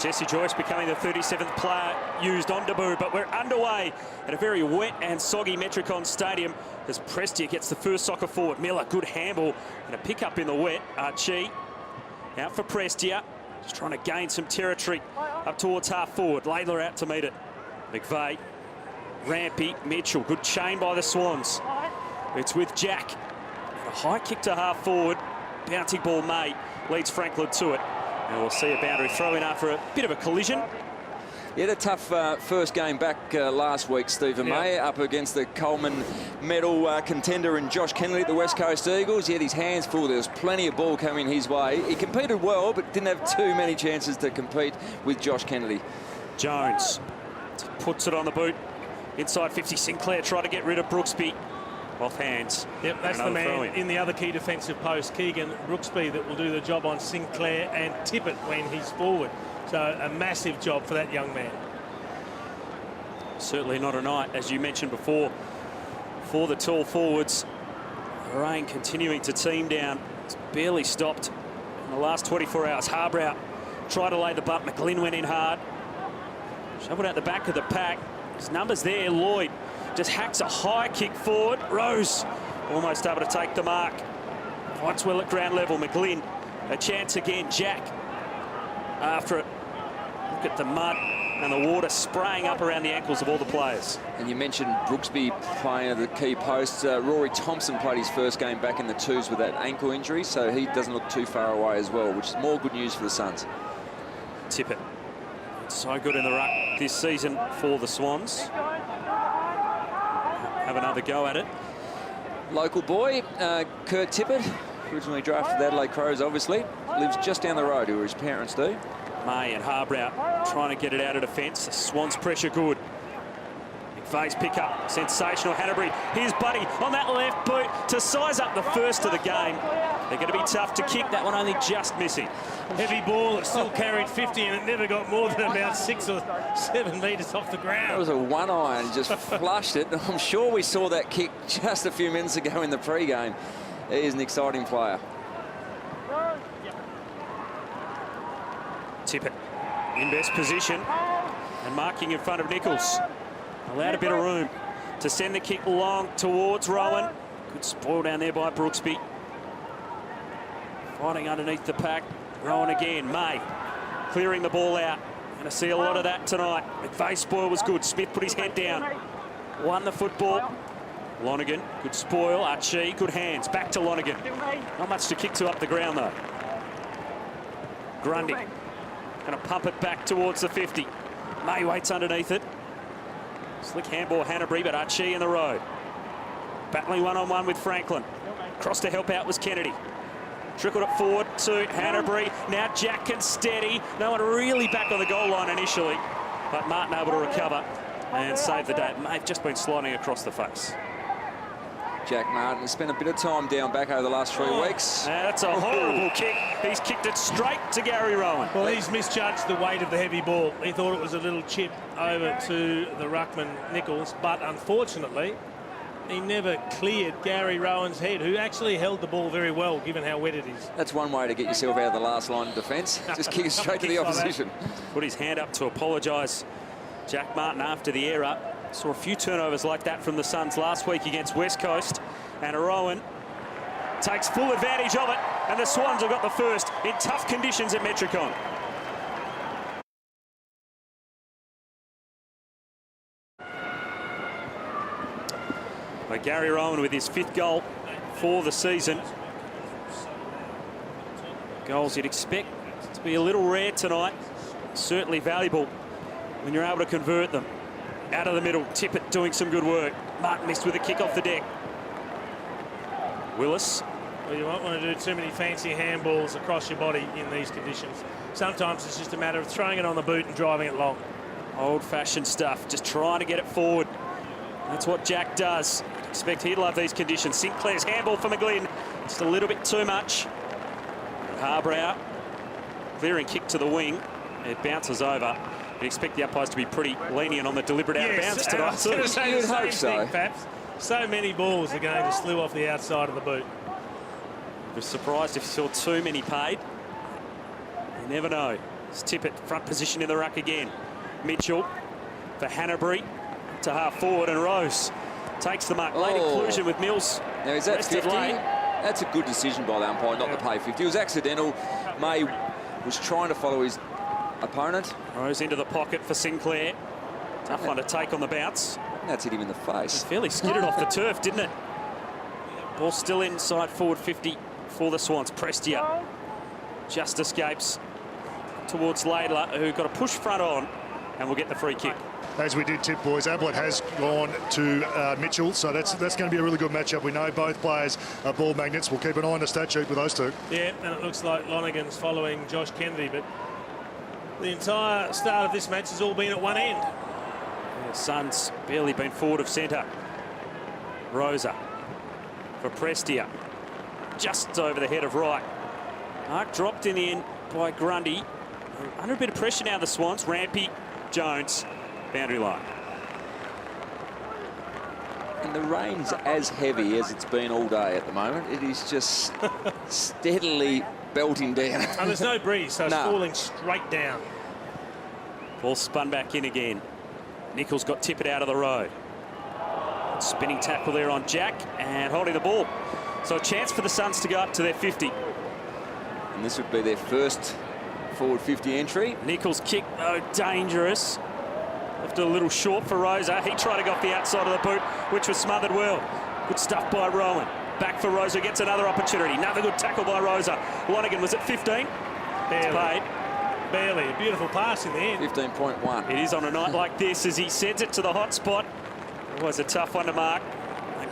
Jesse Joyce becoming the 37th player used on debut, but we're underway at a very wet and soggy Metricon Stadium as Prestia gets the first soccer forward. Miller, good handball and a pick up in the wet. Archie out for Prestia, just trying to gain some territory up towards half forward. Laidler out to meet it. McVeigh, Rampy, Mitchell, good chain by the Swans. It's with Jack. And a high kick to half forward. Bouncing ball, May leads Franklin to it. And we'll see a boundary throw in after a bit of a collision. He had a tough first game back last week, Stephen May, up against the Coleman medal contender and Josh Kennedy at the West Coast Eagles. He had his hands full. There was plenty of ball coming his way. He competed well, but didn't have too many chances to compete with Josh Kennedy. Jones puts it on the boot. Inside 50, Sinclair tried to get rid of Brooksby. Off hands. Yep, that's the man in the other key defensive post, Keegan Brooksby, that will do the job on Sinclair and Tippett when he's forward. So a massive job for that young man. Certainly not a night, as you mentioned before, for the tall forwards. The rain continuing to team down. It's barely stopped in the last 24 hours. Harbrow tried to lay the butt. McGlynn went in hard. Shoveled out the back of the pack. His numbers there. Lloyd just hacks a high kick forward. Rose almost able to take the mark. Fights well at ground level. McGlynn, a chance again. Jack after it. Look at the mud and the water spraying up around the ankles of all the players. And you mentioned Brooksby playing at the key post. Rory Thompson played his first game back in the twos with that ankle injury, so he doesn't look too far away as well, which is more good news for the Suns. Tippett, so good in the ruck this season for the Swans. Have another go at it. Local boy, Kurt Tippett, originally drafted the Adelaide Crows, obviously. Lives just down the road, where his parents do. May and Harbrow trying to get it out of defence. The Swans pressure good. McVeigh's pick up, sensational. Hanbury, here's Buddy on that left boot to size up the first of the game. They're going to be tough to kick. That one only just missing. Heavy ball, it still carried 50 and it never got more than about 6 or 7 metres off the ground. That was a one-iron, just flushed it. I'm sure we saw that kick just a few minutes ago in the pre-game. He is an exciting player. Tippett in best position and marking in front of Nichols. Allowed a bit of room to send the kick long towards Rowan. Good spoil down there by Brooksby. Fighting underneath the pack. Rowan again. May clearing the ball out. Going to see a lot of that tonight. McVeigh's spoil was good. Smith put his head down. Won the football. Lonergan, good spoil. Archie, good hands. Back to Lonergan. Not much to kick to up the ground though. Grundy going to pump it back towards the 50. May waits underneath it. Slick handball, Hanbury, but Archie in the road. Battling one-on-one with Franklin. Cross to help out was Kennedy. Trickled it forward to Hanbury. Now Jack can steady. No one really back on the goal line initially, but Martin able to recover and save the day. May have just been sliding across the face. Jack Martin has spent a bit of time down back over the last 3 weeks. That's a horrible kick. He's kicked it straight to Gary Rowan. Well, he's misjudged the weight of the heavy ball. He thought it was a little chip over to the ruckman Nichols, but unfortunately, he never cleared Gary Rowan's head, who actually held the ball very well, given how wet it is. That's one way to get yourself out of the last line of defence. Just kick it straight to the opposition. Put his hand up to apologise. Jack Martin after the error. Saw a few turnovers like that from the Suns last week against West Coast. And Rowan takes full advantage of it. And the Swans have got the first in tough conditions at Metricon. But Gary Rowan with his 5th goal for the season. Goals you'd expect to be a little rare tonight. Certainly valuable when you're able to convert them. Out of the middle, Tippett doing some good work. Martin missed with a kick off the deck. Willis. Well, you won't want to do too many fancy handballs across your body in these conditions. Sometimes it's just a matter of throwing it on the boot and driving it long. Old-fashioned stuff, just trying to get it forward. That's what Jack does. Expect he'd love these conditions. Sinclair's handball for McGlynn. Just a little bit too much. Harbrow, clearing kick to the wing. It bounces over. You'd expect the umpires to be pretty lenient on the deliberate out of bounds tonight. I was going to say You'd the same hope so. thing, perhaps. So many balls are going to slew off the outside of the boot. I was surprised if you saw too many paid. You never know. It's Tippett, front position in the ruck again. Mitchell for Hanbury to half forward, and Rose takes the mark. Late inclusion with Mills. Now, is that Rested 50? late. That's a good decision by the umpire not to pay 50. It was accidental. May was trying to follow his opponent. Rose into the pocket for Sinclair. Tough one to take on the bounce. That's hit him in the face. Fairly skidded off the turf, didn't it? Ball still inside forward 50 for the Swans. Prestia just escapes towards Laidler, who got a push front on and will get the free kick. As we did tip, boys, Ablett has gone to Mitchell, so that's going to be a really good matchup. We know both players are ball magnets. We'll keep an eye on the stat sheet with those two. Yeah, and it looks like Lonergan's following Josh Kennedy, but the entire start of this match has all been at one end. The Suns barely been forward of centre. Rosa for Prestia, just over the head of Wright. Mark dropped in the end by Grundy. Under a bit of pressure now, the Swans. Rampy, Jones, boundary line. And the rain's as heavy as it's been all day at the moment. It is just steadily belting down. And there's no breeze, so it's falling straight down. Ball spun back in again. Nichols got Tippett out of the road. Spinning tackle there on Jack and holding the ball. So a chance for the Suns to go up to their 50. And this would be their first forward 50 entry. Nichols kick, though, dangerous. Left it a little short for Rosa. He tried to go off the outside of the boot, which was smothered well. Good stuff by Rowan. Back for Rosa, gets another opportunity. Another good tackle by Rosa. Lonergan was at 15. It's paid. Barely. A beautiful pass in the end. 15.1. It is on a night like this as he sends it to the hot spot. It was a tough one to mark.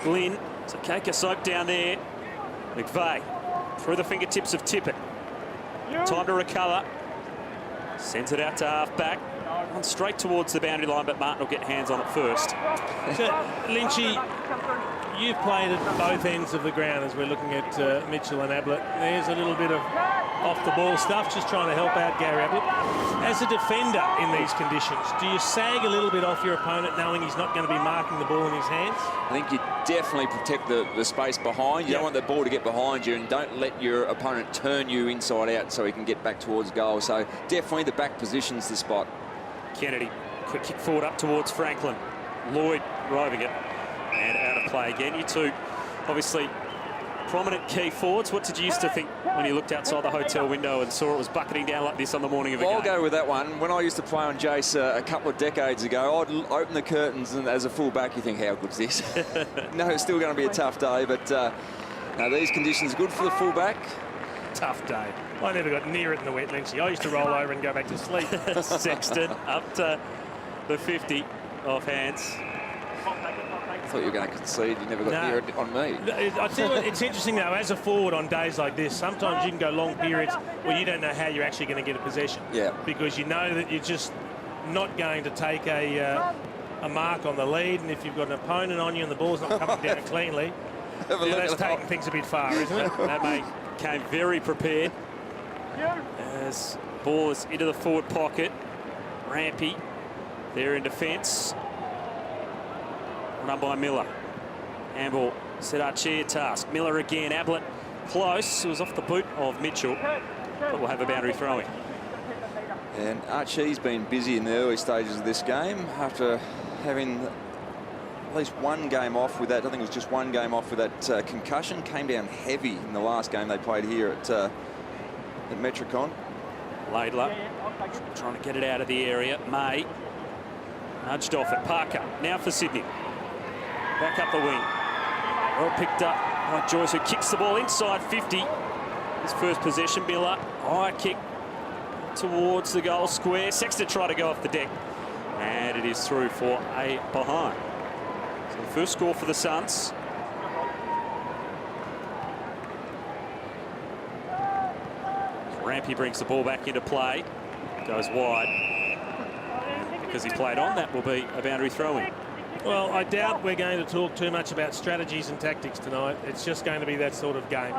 Glynn, it's a cake of soap down there. McVeigh through the fingertips of Tippett. Time to recover. Sends it out to half-back. On straight towards the boundary line, but Martin will get hands on it first. So, Lynchy, you've played at both ends of the ground as we're looking at Mitchell and Ablett. There's a little bit of off-the-ball stuff, just trying to help out Gary Ablett. As a defender in these conditions, do you sag a little bit off your opponent knowing he's not going to be marking the ball in his hands? I think you definitely protect the space behind. You don't want the ball to get behind you, and don't let your opponent turn you inside out so he can get back towards goal. So definitely the back position's the spot. Kennedy, quick kick forward up towards Franklin. Lloyd roving it and out of play again. You two, obviously, prominent key forwards. What did you used to think when you looked outside the hotel window and saw it was bucketing down like this on the morning of a game? I'll go with that one. When I used to play on Jace a couple of decades ago, I'd open the curtains, and as a full-back, you think, how good's this? No, it's still going to be a tough day, but no, these conditions are good for the full-back. Tough day. I never got near it in the wet, Lynchy. I used to roll over and go back to sleep. Sexton up to the 50 off hands. I thought you were going to concede. You never got near it on me. I tell you what, it's interesting, though, as a forward on days like this, sometimes you can go long periods where you don't know how you're actually going to get a possession. Yeah. Because you know that you're just not going to take a mark on the lead, and if you've got an opponent on you and the ball's not coming down cleanly, that's taking things a bit far, isn't it? That mate came very prepared. As ball is into the forward pocket. Rampy there in defence. Run by Miller. Handball set Archie a task. Miller again. Ablett close. It was off the boot of Mitchell, but we'll have a boundary throw-in. And Archie's been busy in the early stages of this game after having at least one game off with that. I think it was just one game off with that concussion. Came down heavy in the last game they played here at Metricon. Laidler trying to get it out of the area. May nudged off it. Parker now for Sydney. Back up the wing. Well picked up by Joyce, who kicks the ball inside 50. His first possession. Miller, high kick towards the goal square. Sexton tried to go off the deck, and it is through for a behind. So the first score for the Suns. Rampy brings the ball back into play. Goes wide. And because he played on, that will be a boundary throw-in. Well, I doubt we're going to talk too much about strategies and tactics tonight. It's just going to be that sort of game.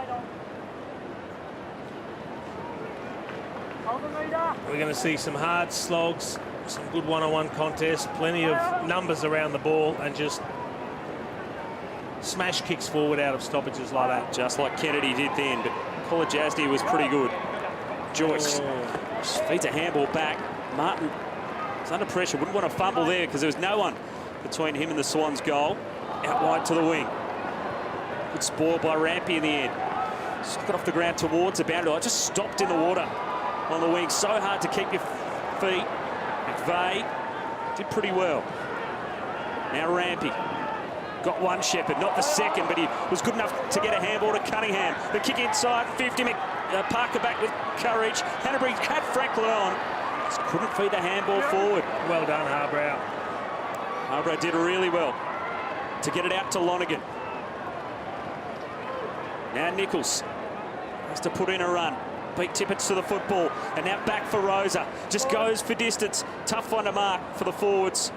We're going to see some hard slogs, some good one-on-one contests, plenty of numbers around the ball, and just smash kicks forward out of stoppages like that. Just like Kennedy did then, but Kolajasny was pretty good. Joyce feeds a handball back. Martin is under pressure. Wouldn't want to fumble there because there was no one between him and the Swans goal. Out wide to the wing. Good spoil by Rampy in the end. Just got off the ground towards the boundary. I just stopped in the water on the wing. So hard to keep your feet. McVeigh did pretty well. Now Rampy. Got one Shepherd, not the second, but he was good enough to get a handball to Cunningham. The kick inside, 50. Parker back with courage. Hanbury had Franklin on. Just couldn't feed the handball forward. Well done, Harbrow. Harbrow did really well to get it out to Lonergan. Now Nichols has to put in a run. Beat Tippett to the football. And now back for Rosa. Just goes for distance. Tough one to mark for the forwards.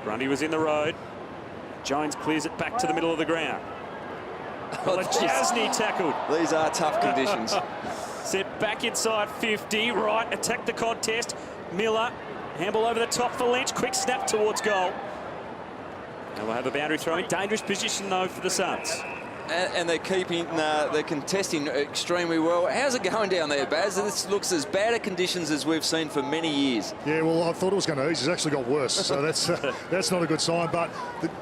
Grundy was in the road. Jones clears it back to the middle of the ground. Well, Jasny tackled. These are tough conditions. Set back inside 50. Right, attack the contest. Miller, handball over the top for Lynch. Quick snap towards goal. And we'll have a boundary throw in. Dangerous position, though, for the Suns. And they're keeping, they're contesting extremely well. How's it going down there, Baz? This looks as bad a conditions as we've seen for many years. Yeah, well, I thought it was going to ease. It's actually got worse, so that's not a good sign. But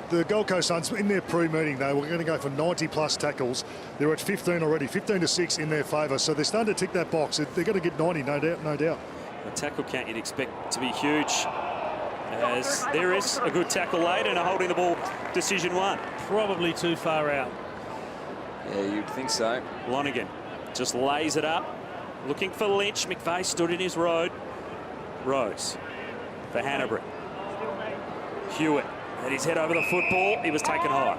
the Gold Coast Suns, in their pre-meeting, they were going to go for 90-plus tackles. They're at 15 already, 15-6 in their favour. So they're starting to tick that box. They're going to get 90, no doubt. The tackle count you'd expect to be huge, as there is a good tackle laid and a holding the ball decision one. Probably too far out. Yeah, you'd think so. Lonergan just lays it up, looking for Lynch. McVeigh stood in his road. Rose for Hanbury. Hewitt had his head over the football. He was taken high.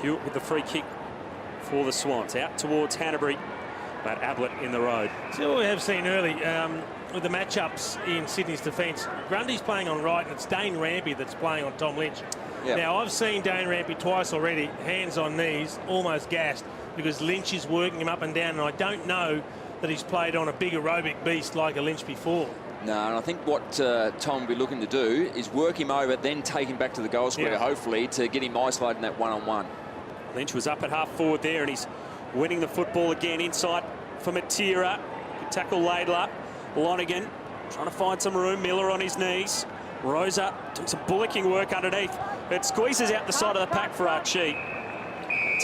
Hewitt with the free kick for the Swans. Out towards Hanbury, but Ablett in the road. So what we have seen early with the matchups in Sydney's defence, Grundy's playing on right and it's Dane Rampy that's playing on Tom Lynch. Yep. Now, I've seen Dane Rampy twice already, hands on knees, almost gassed, because Lynch is working him up and down, and I don't know that he's played on a big aerobic beast like a Lynch before. No, and I think what Tom will be looking to do is work him over, then take him back to the goal square, hopefully, to get him isolated in that one-on-one. Lynch was up at half forward there, and he's winning the football again inside for Matera. Good tackle Laidler. Lonergan trying to find some room. Miller on his knees. Rosa doing some bullocking work underneath. It squeezes out the side of the pack for Archie.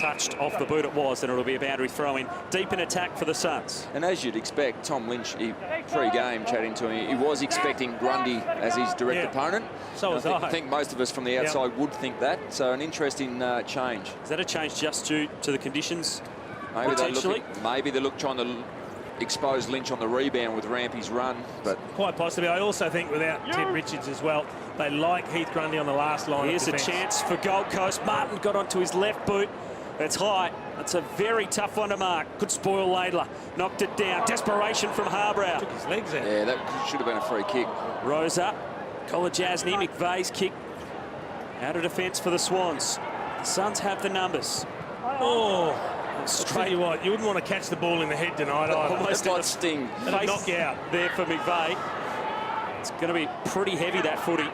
Touched off the boot it was, and it'll be a boundary throw-in. Deep in attack for the Suns. And as you'd expect, Tom Lynch, pre-game chatting to him, he was expecting Grundy as his direct opponent. So was I think most of us from the outside would think that. So an interesting change. Is that a change just due to the conditions? Maybe they look trying to expose Lynch on the rebound with Rampy's run, but quite possibly. I also think without Tim Richards as well, they like Heath Grundy on the last line. Here's a chance for Gold Coast. Martin got onto his left boot. It's high. It's a very tough one to mark. Could spoil Laidler. Knocked it down. Desperation from Harbrow. Took his legs out. Yeah, that should have been a free kick. Rosa. Jasny. McVeigh's kick out of defence for the Swans. The Suns have the numbers. Oh, I'll tell you what, you wouldn't want to catch the ball in the head tonight either. Almost like sting. Face knock out there for McVeigh. It's going to be pretty heavy, that footy.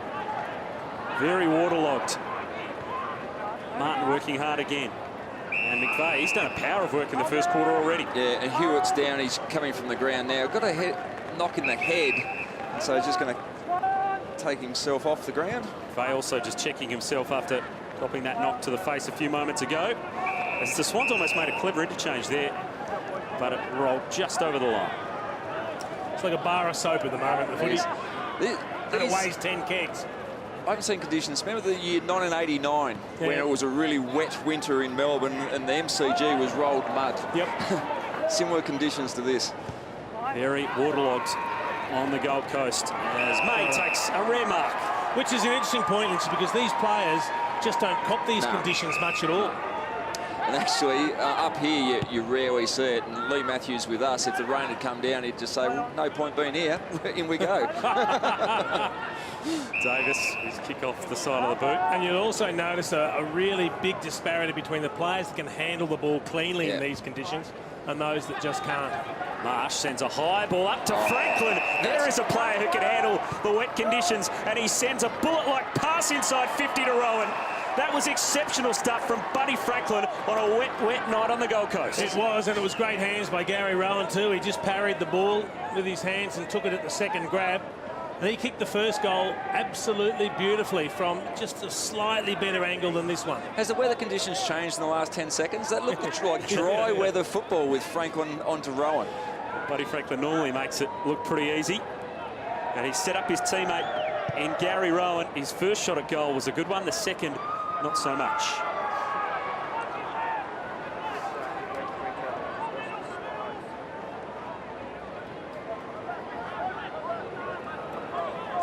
Very waterlogged. Martin working hard again. And McVeigh, he's done a power of work in the first quarter already. Yeah, and Hewitt's down. He's coming from the ground now. Got a knock in the head. So he's just going to take himself off the ground. McVeigh also just checking himself after dropping that knock to the face a few moments ago. As the Swans almost made a clever interchange there, but it rolled just over the line. It's like a bar of soap at the moment, the footy. And it weighs 10 kegs. I haven't seen conditions. Remember the year 1989 when it was a really wet winter in Melbourne and the MCG was rolled mud? Yep. Similar conditions to this. Very waterlogged on the Gold Coast as May takes a rare mark. Which is an interesting point, Lynch, because these players just don't cop these conditions much at all. And actually, up here, you rarely see it. And Lee Matthews with us, if the rain had come down, he'd just say, well, no point being here. In we go. Davis, his kick off the side of the boot. And you'll also notice a really big disparity between the players that can handle the ball cleanly in these conditions and those that just can't. Marsh sends a high ball up to Franklin. There is a player who can handle the wet conditions, and he sends a bullet-like pass inside 50 to Rowan. That was exceptional stuff from Buddy Franklin on a wet night on the Gold Coast. It was, and it was great hands by Gary Rowan too. He just parried the ball with his hands and took it at the second grab. And he kicked the first goal absolutely beautifully from just a slightly better angle than this one. Has the weather conditions changed in the last 10 seconds? That looked like dry weather football with Franklin onto Rowan. Buddy Franklin normally makes it look pretty easy. And he set up his teammate in Gary Rowan. His first shot at goal was a good one. The second, not so much.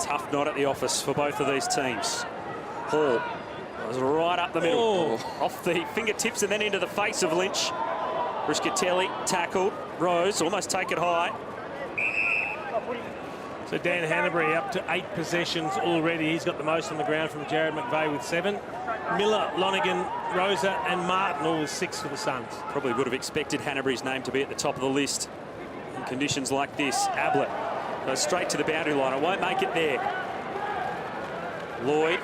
Tough night at the office for both of these teams. Hall was right up the middle, off the fingertips and then into the face of Lynch. Riscatelli tackled. Rose almost take it high. So Dan Hanbury up to 8 possessions already. He's got the most on the ground from Jared McVeigh with 7. Miller, Lonergan, Rosa and Martin all with 6 for the Suns. Probably would have expected Hanbury's name to be at the top of the list in conditions like this. Ablett goes straight to the boundary line. It won't make it there. Lloyd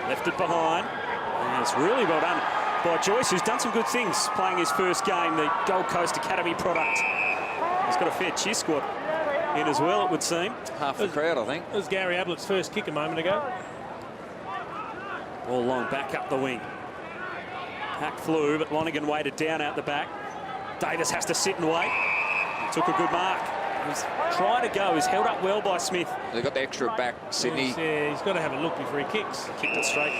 left it behind. And it's really well done by Joyce, who's done some good things playing his first game, the Gold Coast Academy product. He's got a fair cheer squad in as well, it would seem. Half the crowd, I think. It was Gary Ablett's first kick a moment ago. Ball long, back up the wing. Pack flew, but Lonergan waited down out the back. Davis has to sit and wait. He took a good mark. He's trying to go. He's held up well by Smith. They got the extra back, Sydney. Yeah, he's got to have a look before he kicks. Kicked it straight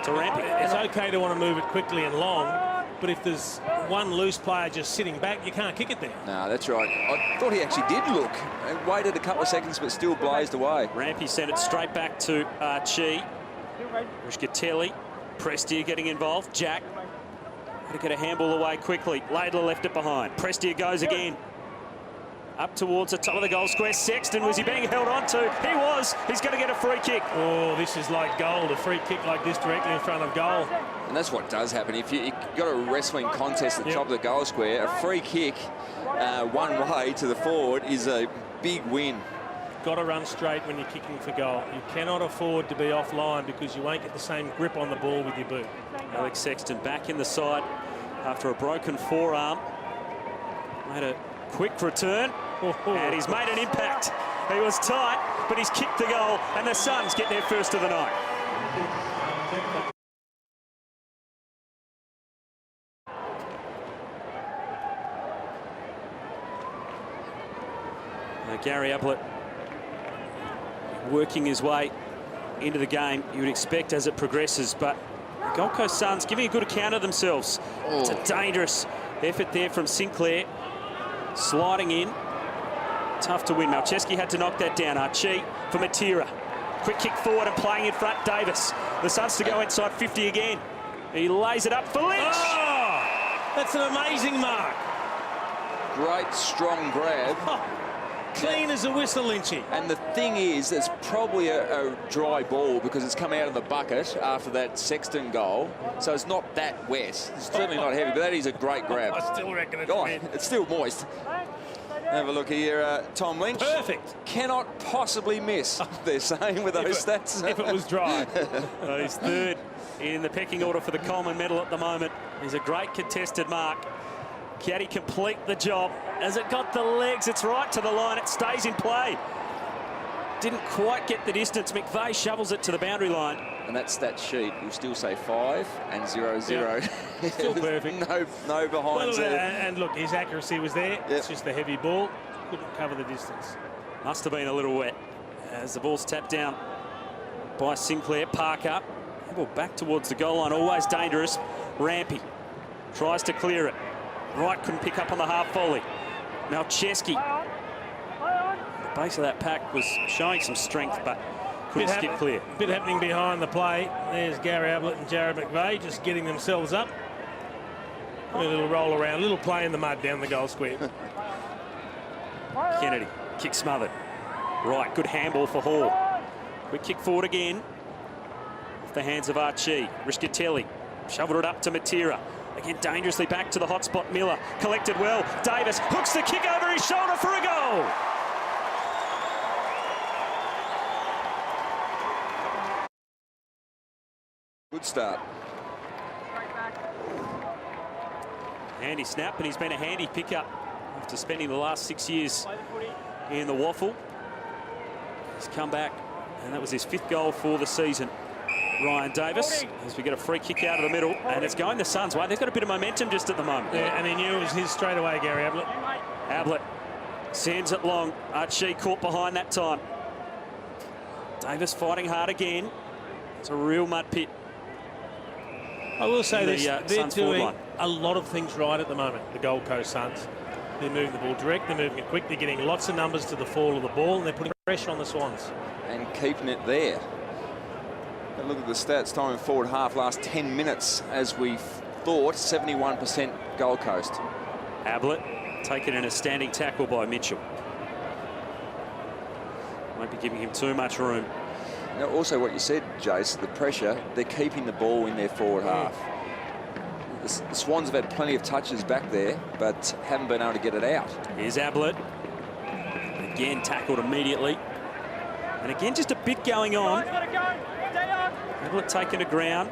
to Rampy. It's okay to want to move it quickly and long, but if there's one loose player just sitting back, you can't kick it there. No, that's right. I thought he actually did look. And waited a couple of seconds, but still blazed away. Rampy sent it straight back to Archie. Riscatelli. Prestia getting involved. Jack had to get a handball away quickly. Laidler left it behind. Prestia goes again. Up towards the top of the goal square. Sexton, was he being held on to? He was. He's going to get a free kick. Oh, this is like gold. A free kick like this directly in front of goal. And that's what does happen. If you've got a wrestling contest at the top of the goal square, a free kick one way to the forward is a big win. Got to run straight when you're kicking for goal. You cannot afford to be offline because you won't get the same grip on the ball with your boot. Alex Sexton back in the side after a broken forearm. Made a quick return, and he's made an impact. He was tight, but he's kicked the goal, and the Suns get their first of the night. Now, Gary Ablett working his way into the game, you would expect as it progresses, but Gold Coast Suns giving a good account of themselves. It's a dangerous effort there from Sinclair. Sliding in. Tough to win. Malcheski had to knock that down. Archie for Matera. Quick kick forward and playing in front, Davis. The Suns to go inside 50 again. He lays it up for Lynch. Oh, that's an amazing mark. Great, strong grab. Clean as a whistle, Lynchy. And the thing is, it's probably a dry ball because it's come out of the bucket after that Sexton goal. So it's not that wet. It's certainly not heavy, but that is a great grab. I still reckon it's Go on, wet. it's still moist. Have a look here, Tom Lynch. Perfect. Cannot possibly miss, they're saying, with those stats. If it was dry. He's third in the pecking order for the Coleman medal at the moment. He's a great contested mark. Can he complete the job? Has it got the legs? It's right to the line. It stays in play. Didn't quite get the distance. McVeigh shovels it to the boundary line. And that stat sheet will still say 5 and 0-0. Yeah. Still perfect. no behinds there. And look, his accuracy was there. Yep. It's just the heavy ball. Couldn't cover the distance. Must have been a little wet as the ball's tapped down by Sinclair. Parker. Ball back towards the goal line. Always dangerous. Rampy tries to clear it. Wright couldn't pick up on the half volley. Malcheski. The base of that pack was showing some strength, but couldn't skip clear. Bit happening behind the play. There's Gary Ablett and Jared McVeigh just getting themselves up. A little roll around, a little play in the mud down the goal square. Kennedy, kick smothered. Right, good handball for Hall. Quick kick forward again. Off the hands of Archie. Riscatelli shoveled it up to Matera. Again, dangerously back to the hotspot. Miller collected well. Davis hooks the kick over his shoulder for a goal. Good start. Handy snap, and he's been a handy pickup after spending the last 6 years in the waffle. He's come back, and that was his 5th goal for the season. Ryan Davis, as we get a free kick out of the middle, and it's going the Suns' way. They've got a bit of momentum just at the moment. Yeah, and he knew it was his straight away, Gary Ablett. Ablett sends it long. Archie caught behind that time. Davis fighting hard again. It's a real mud pit. I will say this, they're Suns forward doing line. a lot of things right at the moment, the Gold Coast Suns. They're moving the ball direct, they're moving it quick, they're getting lots of numbers to the fall of the ball, and they're putting pressure on the Swans. And keeping it there. And look at the stats, time in forward half, last 10 minutes, as we thought, 71% Gold Coast. Ablett taken in a standing tackle by Mitchell. Won't be giving him too much room. Now, also what you said, Jace, the pressure, they're keeping the ball in their forward half. The Swans have had plenty of touches back there, but haven't been able to get it out. Here's Ablett. Again tackled immediately. And again, just a bit going on. Ablett taken to ground.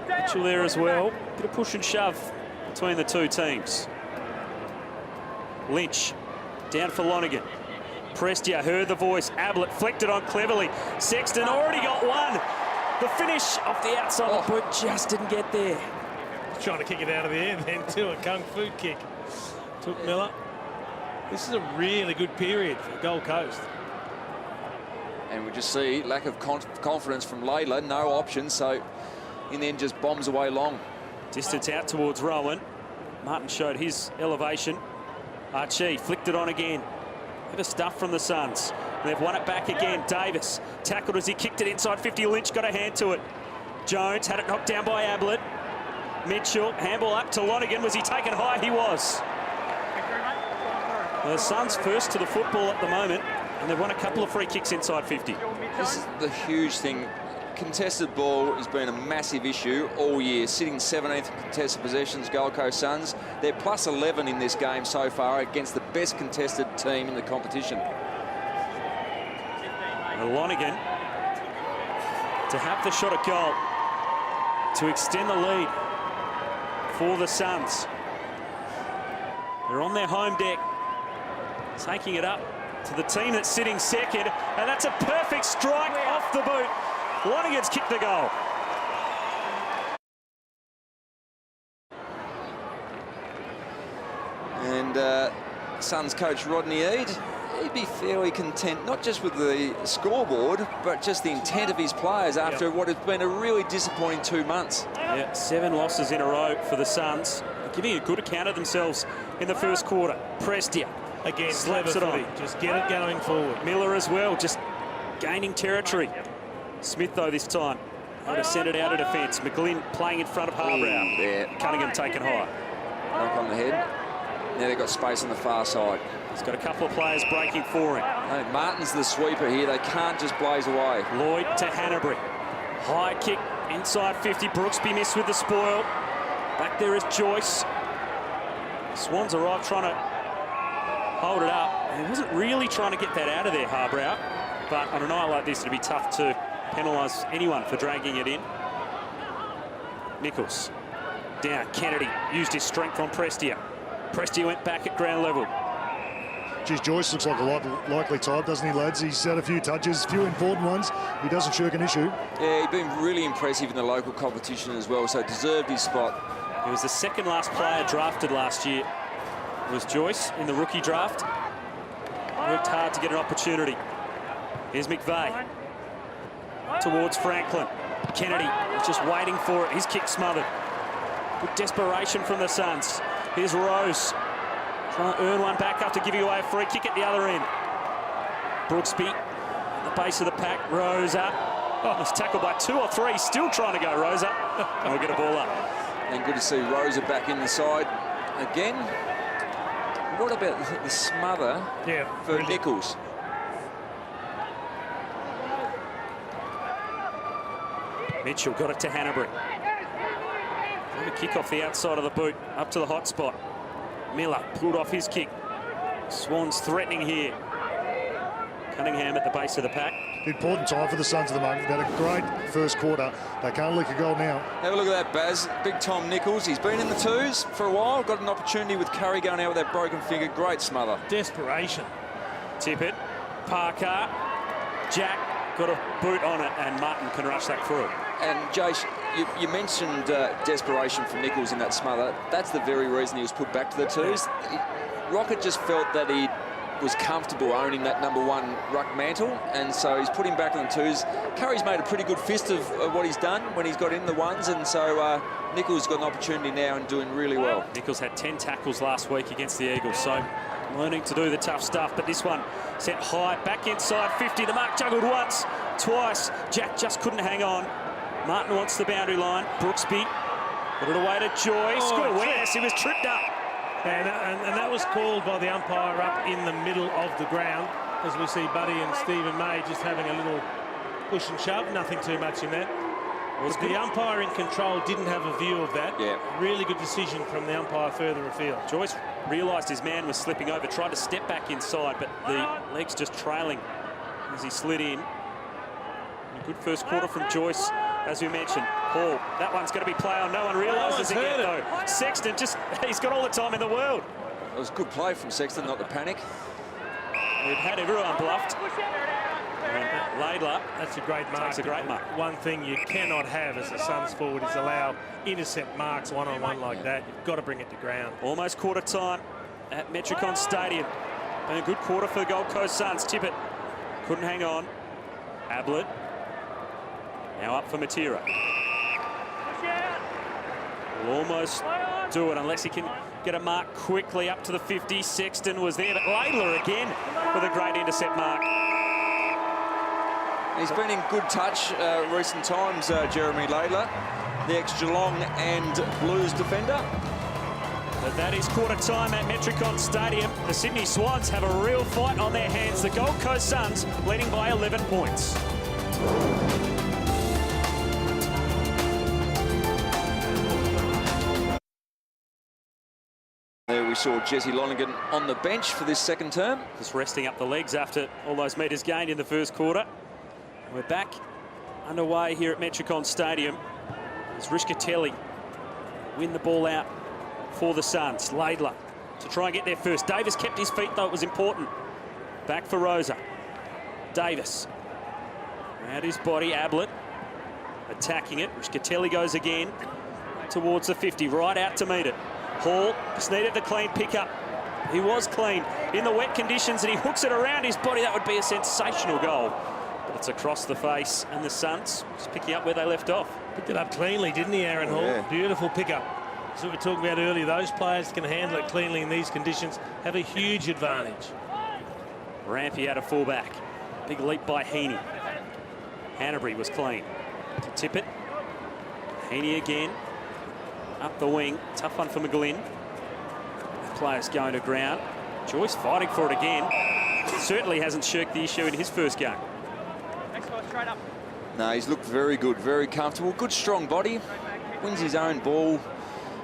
Mitchell there as well. Bit of push and shove between the two teams. Lynch down for Lonergan. Prestia heard the voice. Ablett flicked it on cleverly. Sexton already got one. The finish off the outside of the boot just didn't get there. Trying to kick it out of the air then to a kung fu kick. Took Miller. This is a really good period for Gold Coast. And we just see lack of confidence from Laidler, no options, so in the end just bombs away long. Distance out towards Rowan. Martin showed his elevation. Archie flicked it on again. Bit of stuff from the Suns. And they've won it back again. Davis tackled as he kicked it inside 50. Lynch got a hand to it. Jones had it knocked down by Ablett. Mitchell, handball up to Lonergan. Was he taken high? He was. The Suns first to the football at the moment, and they've won a couple of free kicks inside 50. This is the huge thing. Contested ball has been a massive issue all year. Sitting 17th in contested possessions, Gold Coast Suns. They're plus 11 in this game so far against the best contested team in the competition. And Lonergan to have the shot at goal to extend the lead for the Suns. They're on their home deck, taking it up to the team that's sitting second, and that's a perfect strike off the boot. Lonergan's kicked the goal. And Suns coach Rodney Eade, he'd be fairly content, not just with the scoreboard, but just the intent of his players after what has been a really disappointing 2 months. Yeah, 7 losses in a row for the Suns. They're giving a good account of themselves in the first quarter. Prestia Again, slaps it on. Just get it going forward. Miller as well, just gaining territory. Smith, though, this time, had to send it out of defence. McGlynn playing in front of Harbrow. Yeah. Cunningham taken high. Knock on the head. Now they've got space on the far side. He's got a couple of players breaking for him. No, Martin's the sweeper here. They can't just blaze away. Lloyd to Hanbury. High kick inside 50. Brooksby missed with the spoil. Back there is Joyce. Swans arrived trying to hold it up. And he wasn't really trying to get that out of there, Harbrow. But on a night like this, it'd be tough to penalise anyone for dragging it in. Nichols down. Kennedy used his strength on Prestia. Prestia went back at ground level. Geez, Joyce looks like a likely type, doesn't he, lads? He's had a few touches, a few important ones. He doesn't shirk an issue. Yeah, he's been really impressive in the local competition as well, so deserved his spot. He was the second last player drafted last year. It was Joyce in the rookie draft. Worked hard to get an opportunity. Here's McVeigh towards Franklin. Kennedy is just waiting for it. His kick smothered. Good desperation from the Suns. Here's Rose. Trying to earn one back after giving away a free kick at the other end. Brooksby at the base of the pack. Rosa. Oh, was tackled by 2 or 3. Still trying to go, Rosa. And we'll get a ball up. And good to see Rosa back in the side again. What about the smother for really. Nichols? Mitchell got it to Hanbury. A kick off the outside of the boot, up to the hot spot. Miller pulled off his kick. Swans threatening here. Cunningham at the base of the pack. Important time for the Suns at the moment. They've had a great first quarter. They can't leak a goal now. Have a look at that, Baz. Big Tom Nichols. He's been in the twos for a while. Got an opportunity with Curry going out with that broken finger. Great smother. Desperation. Tippett, Parker, Jack got a boot on it, and Martin can rush that through. And Jace, you mentioned desperation from Nichols in that smother. That's the very reason he was put back to the twos. Rocket just felt that he was comfortable owning that number one ruck mantle, and so he's put him back on the twos. Curry's made a pretty good fist of what he's done when he's got in the ones, and so Nichols got an opportunity now and doing really well. Nichols had 10 tackles last week against the Eagles, so learning to do the tough stuff, but this one sent high, back inside 50. The mark juggled once, twice. Jack just couldn't hang on. Martin wants the boundary line. Brooksby put it away to Joyce. Good awareness, he was tripped up. And that was called by the umpire up in the middle of the ground, as we see Buddy and Stephen May just having a little push and shove. Nothing too much in that. But the umpire in control didn't have a view of that. Yeah. Really good decision from the umpire further afield. Joyce realised his man was slipping over, tried to step back inside, but the legs just trailing as he slid in. A good first quarter from Joyce, as we mentioned. Hall, that one's going to be play on. No one realises it yet, though. Sexton he's got all the time in the world. It was good play from Sexton, not to panic. We've had everyone bluffed. And Laidler, that's a great mark. Takes a great mark. One thing you cannot have as a Suns forward is allow intercept marks one-on-one like that. You've got to bring it to ground. Almost quarter time at Metricon Stadium. Been a good quarter for the Gold Coast Suns. Tippett couldn't hang on. Ablett now up for Matera. Will almost do it unless he can get a mark quickly up to the 50. Sexton was there, but Laidler again with a great intercept mark. He's been in good touch recent times, Jeremy Laidler, the ex-Geelong and Blues defender. But that is quarter time at Metricon Stadium. The Sydney Swans have a real fight on their hands. The Gold Coast Suns leading by 11 points. There we saw Jesse Lonergan on the bench for this second term. Just resting up the legs after all those metres gained in the first quarter. We're back underway here at Metricon Stadium. As Rishkatelli win the ball out for the Suns. Laidler to try and get there first. Davis kept his feet, though it was important. Back for Rosa. Davis around his body. Ablett attacking it. Rishkatelli goes again towards the 50, right out to meet it. Hall just needed the clean pickup. He was clean in the wet conditions, and he hooks it around his body. That would be a sensational goal. But it's across the face, and the Suns just picking up where they left off. Picked it up cleanly, didn't he, Aaron Hall? Yeah. Beautiful pickup. That's what we were talking about earlier. Those players can handle it cleanly in these conditions, have a huge advantage. Rampy out of fullback. Big leap by Heaney. Hanbury was clean. To Tippett. Heaney again. Up the wing. Tough one for McGlynn. Players going to ground. Joyce fighting for it again. Certainly hasn't shirked the issue in his first game. Straight up. No, he's looked very good, very comfortable. Good, strong body. Wins his own ball,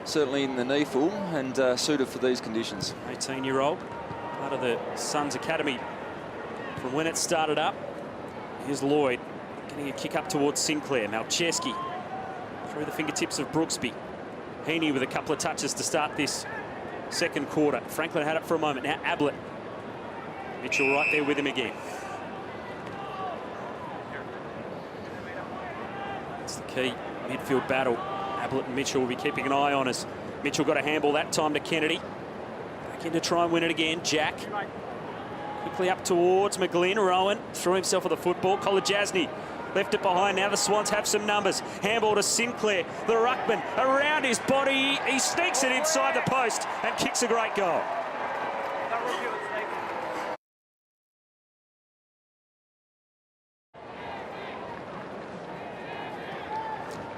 certainly in the knee full, and suited for these conditions. 18-year-old, part of the Suns Academy from when it started up. Here's Lloyd getting a kick up towards Sinclair. Malcheski through the fingertips of Brooksby. Heaney with a couple of touches to start this second quarter. Franklin had it for a moment. Now Ablett. Mitchell right there with him again. It's the key midfield battle. Ablett and Mitchell will be keeping an eye on us. Mitchell got a handball that time to Kennedy. Back in to try and win it again. Jack quickly up towards McGlynn. Rowan threw himself with the football. Kolajasny left it behind. Now the Swans have some numbers. Handball to Sinclair. The ruckman around his body. He sneaks it inside the post and kicks a great goal.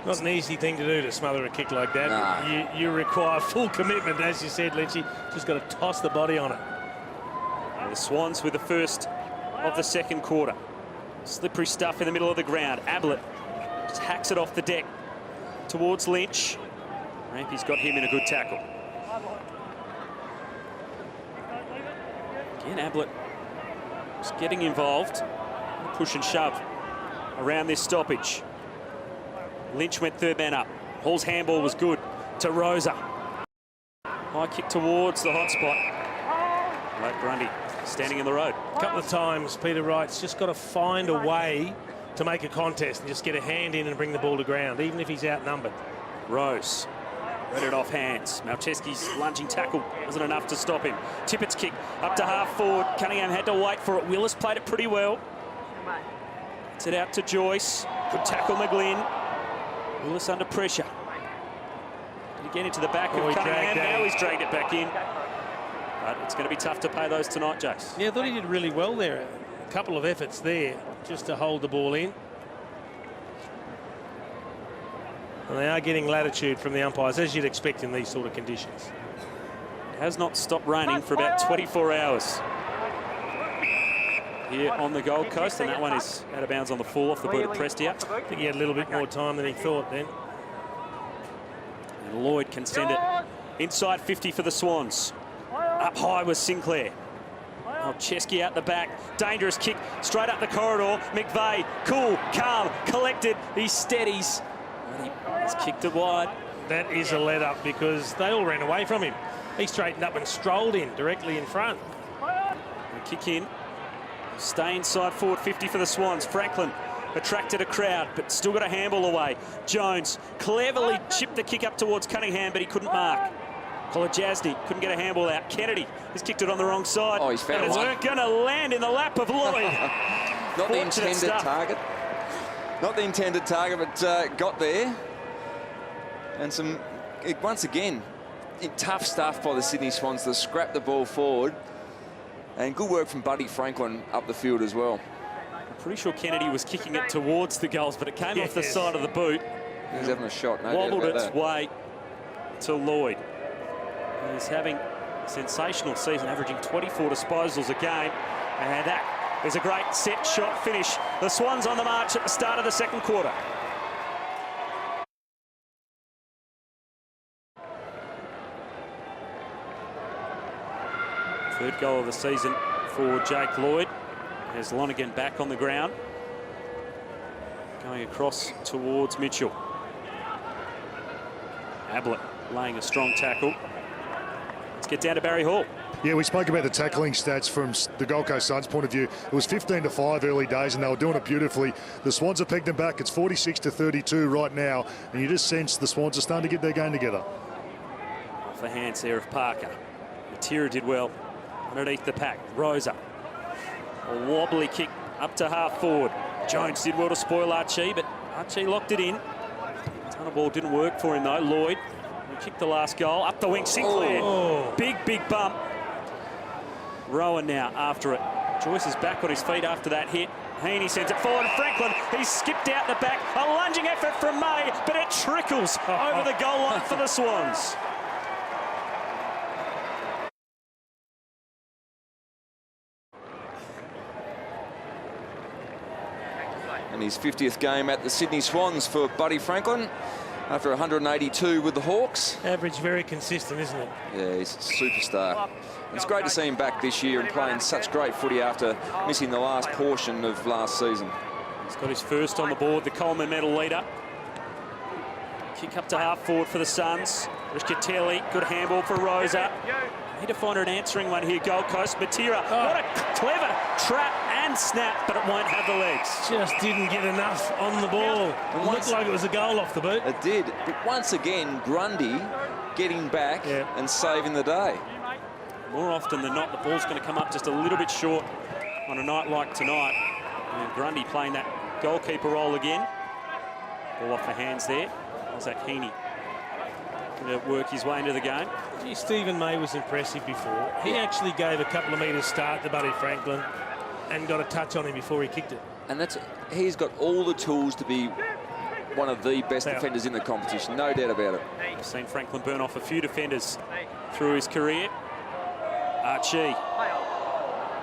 Not an easy thing to do to smother a kick like that. Nah. You require full commitment, as you said, Lynchy. Just got to toss the body on it. And the Swans with the first of the second quarter. Slippery stuff in the middle of the ground. Ablett just hacks it off the deck towards Lynch. Rampy's got him in a good tackle. Again, Ablett Just getting involved. Push and shove around this stoppage. Lynch went third man up. Hall's handball was good to Rosa. High kick towards the hot spot. Right, Grundy standing in the road. A couple of times Peter Wright's just got to find a way to make a contest and just get a hand in and bring the ball to ground, even if he's outnumbered. Rose read it off hands. Malcheski's lunging tackle wasn't enough to stop him. Tippett's kick up to half forward. Cunningham had to wait for it. Willis played it pretty well. Gets it out to Joyce. Good tackle, McGlynn. Willis under pressure. Did he get into the back of Cunningham? Now he's dragged it back in. But it's going to be tough to pay those tonight, Jace. Yeah, I thought he did really well there. A couple of efforts there just to hold the ball in. And they are getting latitude from the umpires, as you'd expect in these sort of conditions. It has not stopped raining for about 24 hours here on the Gold Coast, and that one is out of bounds on the fall off the boot of Prestia. I think he had a little bit more time than he thought then. And Lloyd can send it inside 50 for the Swans. Up high was Sinclair. Chesky out the back. Dangerous kick straight up the corridor. McVeigh, cool, calm, collected. He steadies. He's kicked it wide. That is a let up because they all ran away from him. He straightened up and strolled in directly in front. And kick in. Stay inside forward 50 for the Swans. Franklin attracted a crowd, but still got a handball away. Jones cleverly chipped the kick up towards Cunningham, but he couldn't mark. Kolajasny couldn't get a handball out. Kennedy has kicked it on the wrong side. Oh, he's found and one. it's going to land in the lap of Lloyd. Not the intended target. Not the intended target, but got there. And some, once again, tough stuff by the Sydney Swans to scrap the ball forward. And good work from Buddy Franklin up the field as well. I'm pretty sure Kennedy was kicking it towards the goals, but it came off the side of the boot. He's having a shot, no wobbled doubt about its that. way to Lloyd. He's having a sensational season, averaging 24 disposals a game. And that is a great set shot finish. The Swans on the march at the start of the second quarter. Third goal of the season for Jake Lloyd. There's Lonergan back on the ground. Going across towards Mitchell. Ablett laying a strong tackle. Let's get down to Barry Hall. Yeah, we spoke about the tackling stats from the Gold Coast Suns' point of view. It was 15-5 early days, and they were doing it beautifully. The Swans have pegged them back. It's 46-32 right now, and you just sense the Swans are starting to get their game together. Off the hands there of Parker. Matera did well underneath the pack. Rosa. A wobbly kick up to half forward. Jones did well to spoil Archie, but Archie locked it in. Ton of ball didn't work for him though. Lloyd kicked the last goal. Up the wing, Sinclair. Oh. Big bump. Rowan now after it. Joyce is back on his feet after that hit. Heaney sends it forward. Franklin, he's skipped out the back. A lunging effort from May, but it trickles over the goal line for the Swans. And his 50th game at the Sydney Swans for Buddy Franklin after 182 with the Hawks. Average very consistent, isn't it? Yeah, he's a superstar. It's great to see him back this year and playing such great footy after missing the last portion of last season. He's got his first on the board, the Coleman medal leader. Kick up to half forward for the Suns. Rischitelli, good handball for Rosa. Need to find an answering one here, Gold Coast. Matera, what a clever trap and snap, but it won't have the legs. Just didn't get enough on the ball. It looked like it was a goal off the boot. It did, but once again, Grundy getting back and saving the day. More often than not, the ball's going to come up just a little bit short on a night like tonight. And Grundy playing that goalkeeper role again. Ball off the hands there. Isaac Heaney going to work his way into the game. Gee, Stephen May was impressive before. He actually gave a couple of metres start to Buddy Franklin and got a touch on him before he kicked it. And he's got all the tools to be one of the best defenders in the competition, no doubt about it. I've seen Franklin burn off a few defenders through his career. Archie,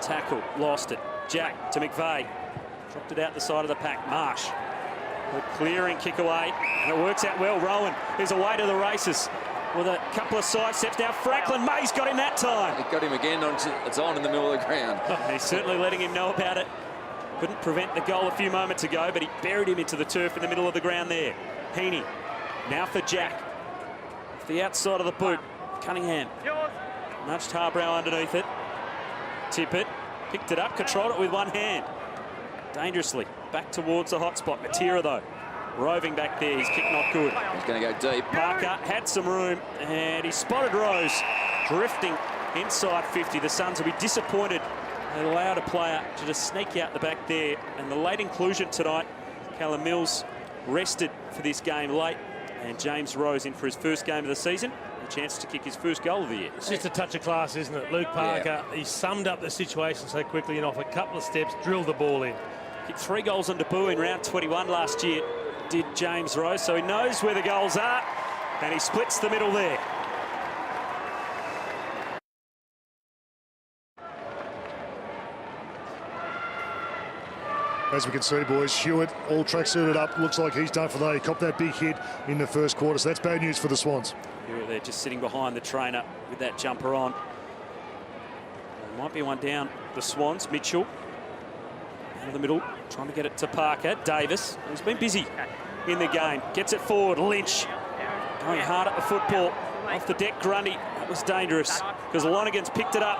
tackle, lost it. Jack to McVeigh, dropped it out the side of the pack. Marsh, a clearing kick away, and it works out well. Rowan is away to the races. with a couple of side steps. Now Franklin May's got him that time. It got him again. It's on in the middle of the ground. He's certainly letting him know about it. Couldn't prevent the goal a few moments ago, but he buried him into the turf in the middle of the ground there. Heaney, now for Jack. Off the outside of the boot. Cunningham. Nudged Harbrow underneath it. Tippett picked it up, controlled it with one hand. Dangerously back towards the hot spot. Matera, though, roving back there. His kick not good. He's going to go deep. Parker had some room, and he spotted Rose drifting inside 50. The Suns will be disappointed. They allowed a player to just sneak out the back there. And the late inclusion tonight, Callum Mills rested for this game late, and James Rose in for his first game of the season. A chance to kick his first goal of the year. It's just a touch of class, isn't it? Luke Parker, he summed up the situation so quickly and off a couple of steps, drilled the ball in. Kicked 3 goals on debut in round 21 last year, did James Rose, so he knows where the goals are, and he splits the middle there. As we can see, boys, Hewitt all track suited up. Looks like he's done for the day. He copped that big hit in the first quarter, so that's bad news for the Swans. They're just sitting behind the trainer with that jumper on. There might be one down, the Swans. Mitchell out of the middle, trying to get it to Parker. Davis, who's been busy in the game, gets it forward. Lynch going hard at the football. Off the deck, Grundy. That was dangerous because Lonergan's picked it up.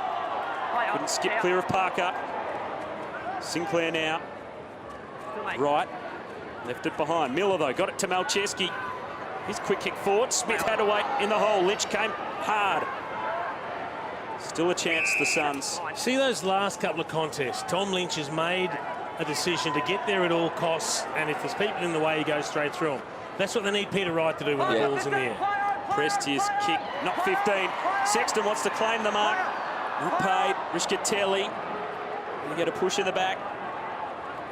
Couldn't skip clear of Parker. Sinclair now. Right, left it behind. Miller, though, got it to Malcheski. His quick kick forward. Smith had to wait in the hole. Lynch came hard. Still a chance, the Suns. See those last couple of contests, Tom Lynch has made a decision to get there at all costs, and if there's people in the way, he goes straight through them. That's what they need Peter Wright to do when the ball's in the air. Pressed his kick, not 15. Sexton wants to claim the mark. Not paid. Rischitelli. You get a push in the back.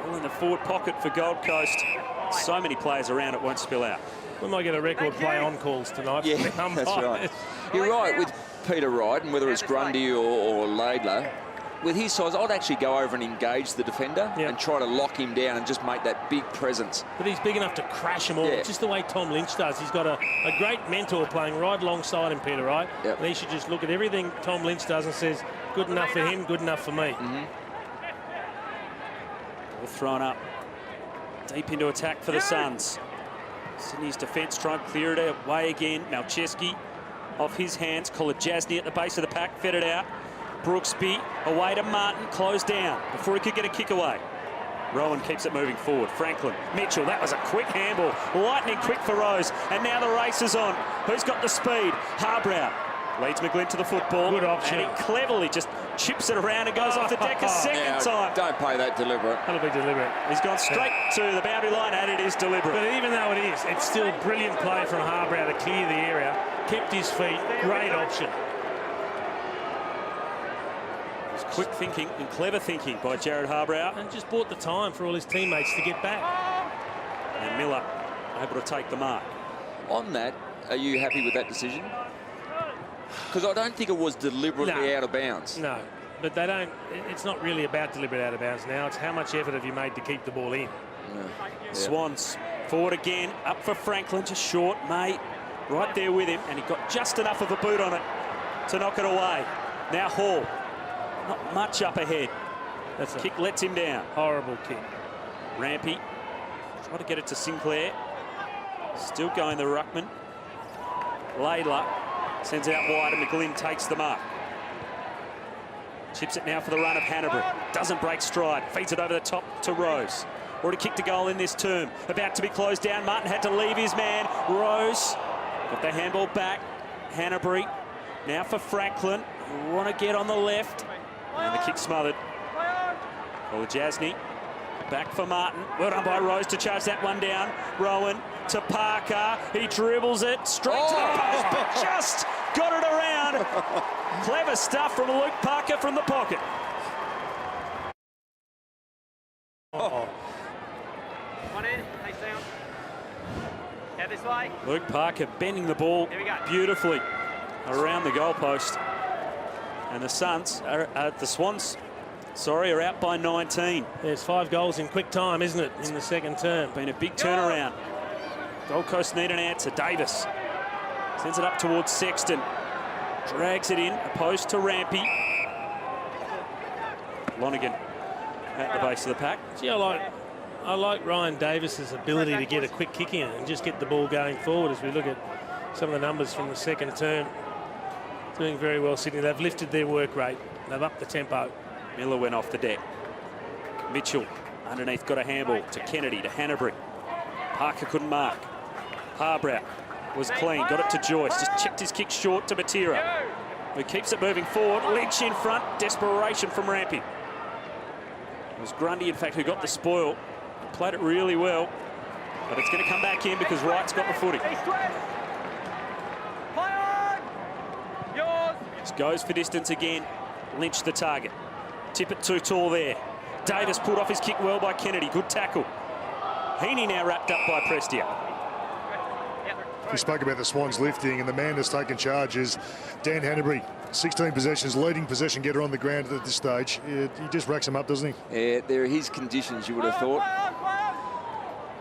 All in the forward pocket for Gold Coast. So many players around, it won't spill out. We might get a record play on calls tonight. Yeah, that's right. You're right, with Peter Wright, and whether it's Grundy or Laidler, with his size, I'd actually go over and engage the defender and try to lock him down and just make that big presence. But he's big enough to crash them all, just the way Tom Lynch does. He's got a great mentor playing right alongside him, Peter Wright. And he should just look at everything Tom Lynch does and says, good enough for him, good enough for me. All thrown up. Deep into attack for the Suns. Sydney's defence trying to clear it away again. Malcheski off his hands. Kolajasny at the base of the pack, fed it out. Brooksby away to Martin, closed down before he could get a kick away. Rowan keeps it moving forward. Franklin, Mitchell, that was a quick handball. Lightning quick for Rose. And now the race is on. Who's got the speed? Harbrow leads McGlynn to the football. Good option. And he cleverly just chips it around and goes off the deck a second time. Don't play that deliberate. That'll be deliberate. He's gone straight to the boundary line, and it is deliberate. But even though it is, it's still brilliant play from Harbrow to clear the area. Kept his feet. Great option. It was quick thinking and clever thinking by Jared Harbrow. And just bought the time for all his teammates to get back. And Miller able to take the mark. On that, are you happy with that decision? Because I don't think it was deliberately out of bounds. No, but they don't. It's not really about deliberate out of bounds now. It's how much effort have you made to keep the ball in. Swans forward again, up for Franklin, just short. May right there with him, and he got just enough of a boot on it to knock it away. Now Hall, not much up ahead. That's a kick lets him down. Horrible kick. Rampy, try to get it to Sinclair. Still going the ruckman. Laidler sends out wide, and McGlynn takes the mark. Chips it now for the run of Hanbury. Doesn't break stride. Feeds it over the top to Rose. Already kicked a goal in this term. About to be closed down. Martin had to leave his man. Rose got the handball back. Hanbury now for Franklin. Want to get on the left. And the kick smothered. Kolajasny back for Martin. Well done by Rose to charge that one down. Rowan to Parker. He dribbles it straight to the post, but just got it around. Clever stuff from Luke Parker from the pocket. One in, face down. Head this way. Luke Parker bending the ball beautifully around the goalpost. And the Suns, the Swans, are out by 19. There's 5 goals in quick time, isn't it, in the second term? Been a big turnaround. Gold Coast need an answer. Davis Sends it up towards Sexton. Drags it in, opposed to Rampy. Lonergan at the base of the pack. See, I like Ryan Davis's ability to get a quick kick in and just get the ball going forward as we look at some of the numbers from the second term. Doing very well, Sydney. They've lifted their work rate. They've upped the tempo. Miller went off the deck. Mitchell underneath got a handball to Kennedy, to Hanbury. Parker couldn't mark. Harbrow was clean, got it to Joyce. Just chipped his kick short to Matera, who keeps it moving forward. Lynch in front, desperation from Rampy. It was Grundy, in fact, who got the spoil. Played it really well, but it's going to come back in because Wright's got the footy. Just goes for distance again. Lynch the target. Tip it too tall there. Davis pulled off his kick well by Kennedy. Good tackle. Heaney now wrapped up by Prestia. We spoke about the Swans lifting, and the man that's taken charge is Dan Hanbury. 16 possessions, leading possession getter on the ground at this stage. He just racks them up, doesn't he? Yeah, they're his conditions, you would have thought.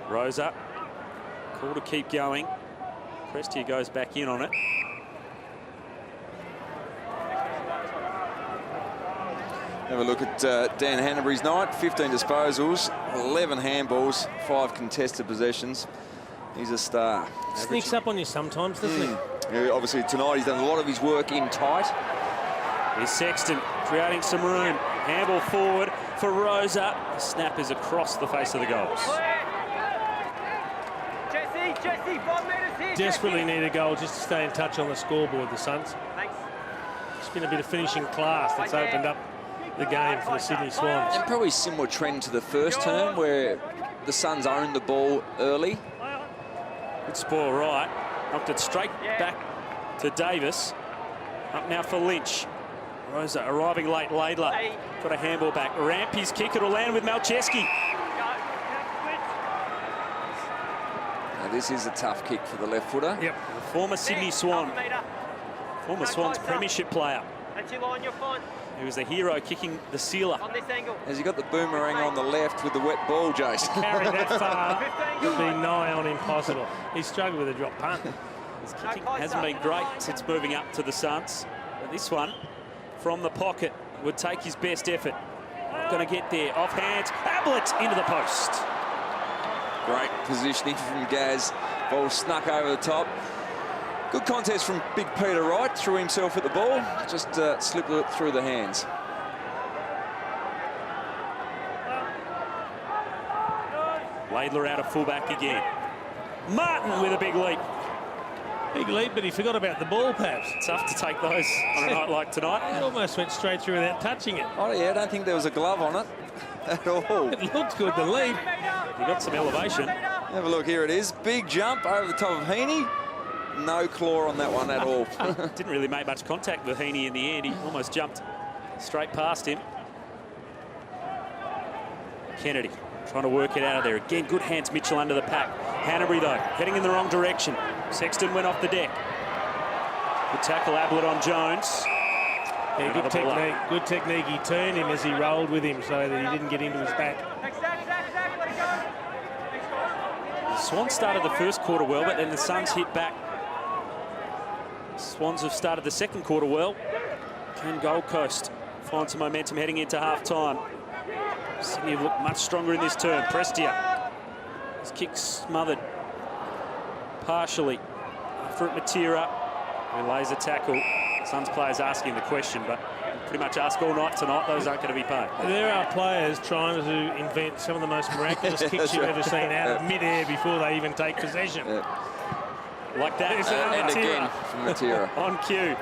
Rose up. Call to keep going. Prestia goes back in on it. Have a look at Dan Hanbury's night. 15 disposals, 11 handballs, 5 contested possessions. He's a star. Sneaks up on you sometimes, doesn't he? Yeah, obviously tonight he's done a lot of his work in tight. Here's Sexton creating some room. Handball forward for Rosa. The snap is across the face of the goals. Jesse, 5 metres here. Desperately need a goal just to stay in touch on the scoreboard, the Suns. Thanks. It's been a bit of finishing class that's opened up the game for the Sydney Swans. And probably similar trend to the first term where the Suns owned the ball early. Good spoil right. Knocked it straight back to Davis. Up now for Lynch. Rosa arriving late. Laidler got a handball back. Rampy's kick. It'll land with Malcheski. Now this is a tough kick for the left footer. Yep. The former Sydney Swan. Former Swans premiership player. That's your line, you're fine. He was the hero kicking the sealer. On this angle. Has he got the boomerang on the left with the wet ball, Jason? Carried that far would be nigh on impossible. He struggled with a drop punt. His kicking hasn't been great since moving up to the Suns. But this one, from the pocket, would take his best effort. Not going to get there. Off hands. Ablett into the post. Great positioning from Gaz. Ball snuck over the top. Good contest from Big Peter Wright. Threw himself at the ball. Just slipped it through the hands. Laidler out of fullback again. Martin with a big leap. Big leap, but he forgot about the ball, perhaps. Tough to take those on a night like tonight. It almost went straight through without touching it. Oh, yeah, I don't think there was a glove on it at all. It looked good, the leap. He got some elevation. Have a look, here it is. Big jump over the top of Heaney. No claw on that one at all. Didn't really make much contact with Heaney in the end. He almost jumped straight past him. Kennedy trying to work it out of there. Again, good hands, Mitchell under the pack. Hanbury, though, heading in the wrong direction. Sexton went off the deck. Good tackle, Ablett on Jones. Yeah, good technique. Good technique. He turned him as he rolled with him so that he didn't get into his back. The Swans started the first quarter well, but then the Suns hit back. Swans have started the second quarter well. Can Gold Coast find some momentum heading into half-time? Sydney have looked much stronger in this turn. Prestia. His kick smothered partially. After it, Matera, who lays a tackle. Suns players asking the question, but pretty much ask all night tonight. Those aren't going to be paid. There are players trying to invent some of the most miraculous kicks you've ever seen out of mid-air before they even take possession. Like that. And again from Matera. On cue.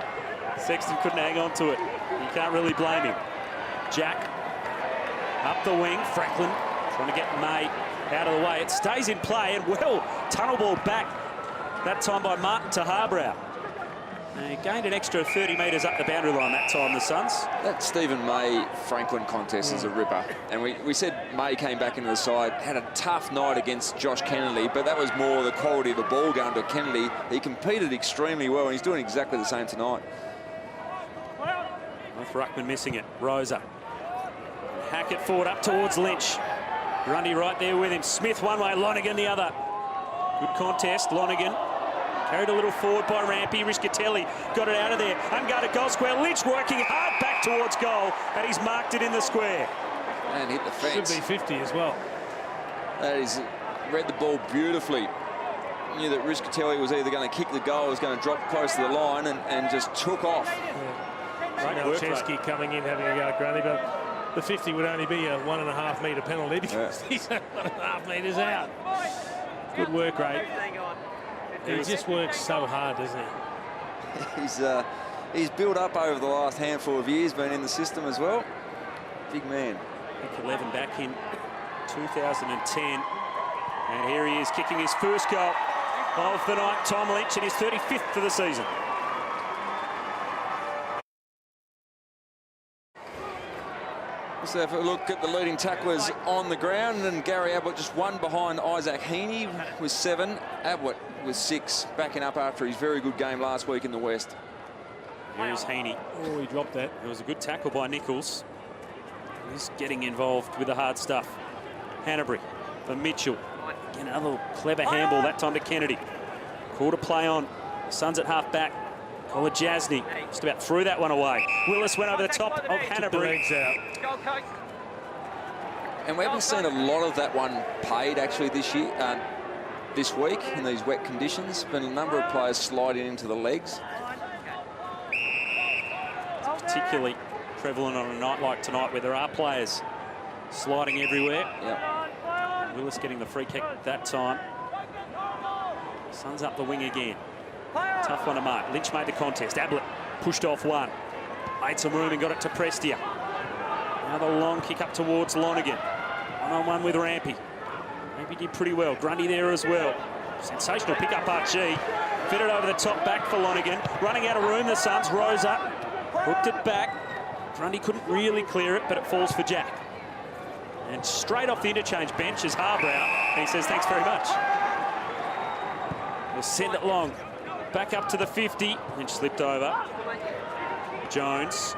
Sexton couldn't hang on to it. You can't really blame him. Jack up the wing. Franklin trying to get May out of the way. It stays in play and well, tunnel ball back. That time by Martin to Harbrow. He gained an extra 30 metres up the boundary line that time, the Suns. That Stephen May-Franklin contest is a ripper. And we said May came back into the side, had a tough night against Josh Kennedy, but that was more the quality of the ball going to Kennedy. He competed extremely well, and he's doing exactly the same tonight. With Ruckman missing it. Rosa. Hackett forward up towards Lynch. Grundy right there with him. Smith one way, Lonergan the other. Good contest. Lonergan Carried a little forward by Rampy. Riscatelli got it out of there. Unguarded goal square. Lynch working hard back towards goal, and he's marked it in the square. And hit the fence. Should be 50 as well. That is, read the ball beautifully. Knew that Riscatelli was either going to kick the goal or was going to drop close to the line, and just took off. Malczewski coming in, having a go at Grundy, but the 50 would only be a 1.5 metre penalty because he's 1.5 metres out. Good work rate. He just works so hard, doesn't he? He's built up over the last handful of years, been in the system as well. Big man. I think 11 back in 2010. And here he is kicking his first goal of the night. Tom Lynch, and his 35th for the season. Let's have a look at the leading tacklers on the ground, and Gary Ablett just one behind Isaac Heaney with 7. Ablett with 6, backing up after his very good game last week in the West. Here's Heaney. Oh, he dropped that. It was a good tackle by Nichols. He's getting involved with the hard stuff. Hanbury for Mitchell. Again, another clever handball, that time to Kennedy. Quarter play on. Suns at half back. Collar Jasny just about threw that one away. Willis went over the top of Hanbury. And we haven't seen a lot of that one paid actually this week in these wet conditions. Been a number of players sliding into the legs. It's particularly prevalent on a night like tonight where there are players sliding everywhere. Yep. Willis getting the free kick that time. Suns up the wing again. Tough one to mark. Lynch made the contest. Ablett pushed off one. Made some room and got it to Prestia. Another long kick up towards Lonergan. One-on-one with Rampy. Rampy did pretty well. Grundy there as well. Sensational pick up Archie. Fit it over the top back for Lonergan. Running out of room, the Suns rose up. Hooked it back. Grundy couldn't really clear it, but it falls for Jack. And straight off the interchange bench is Harbrow. He says, thanks very much. We'll send it long. Back up to the 50. Lynch slipped over. Jones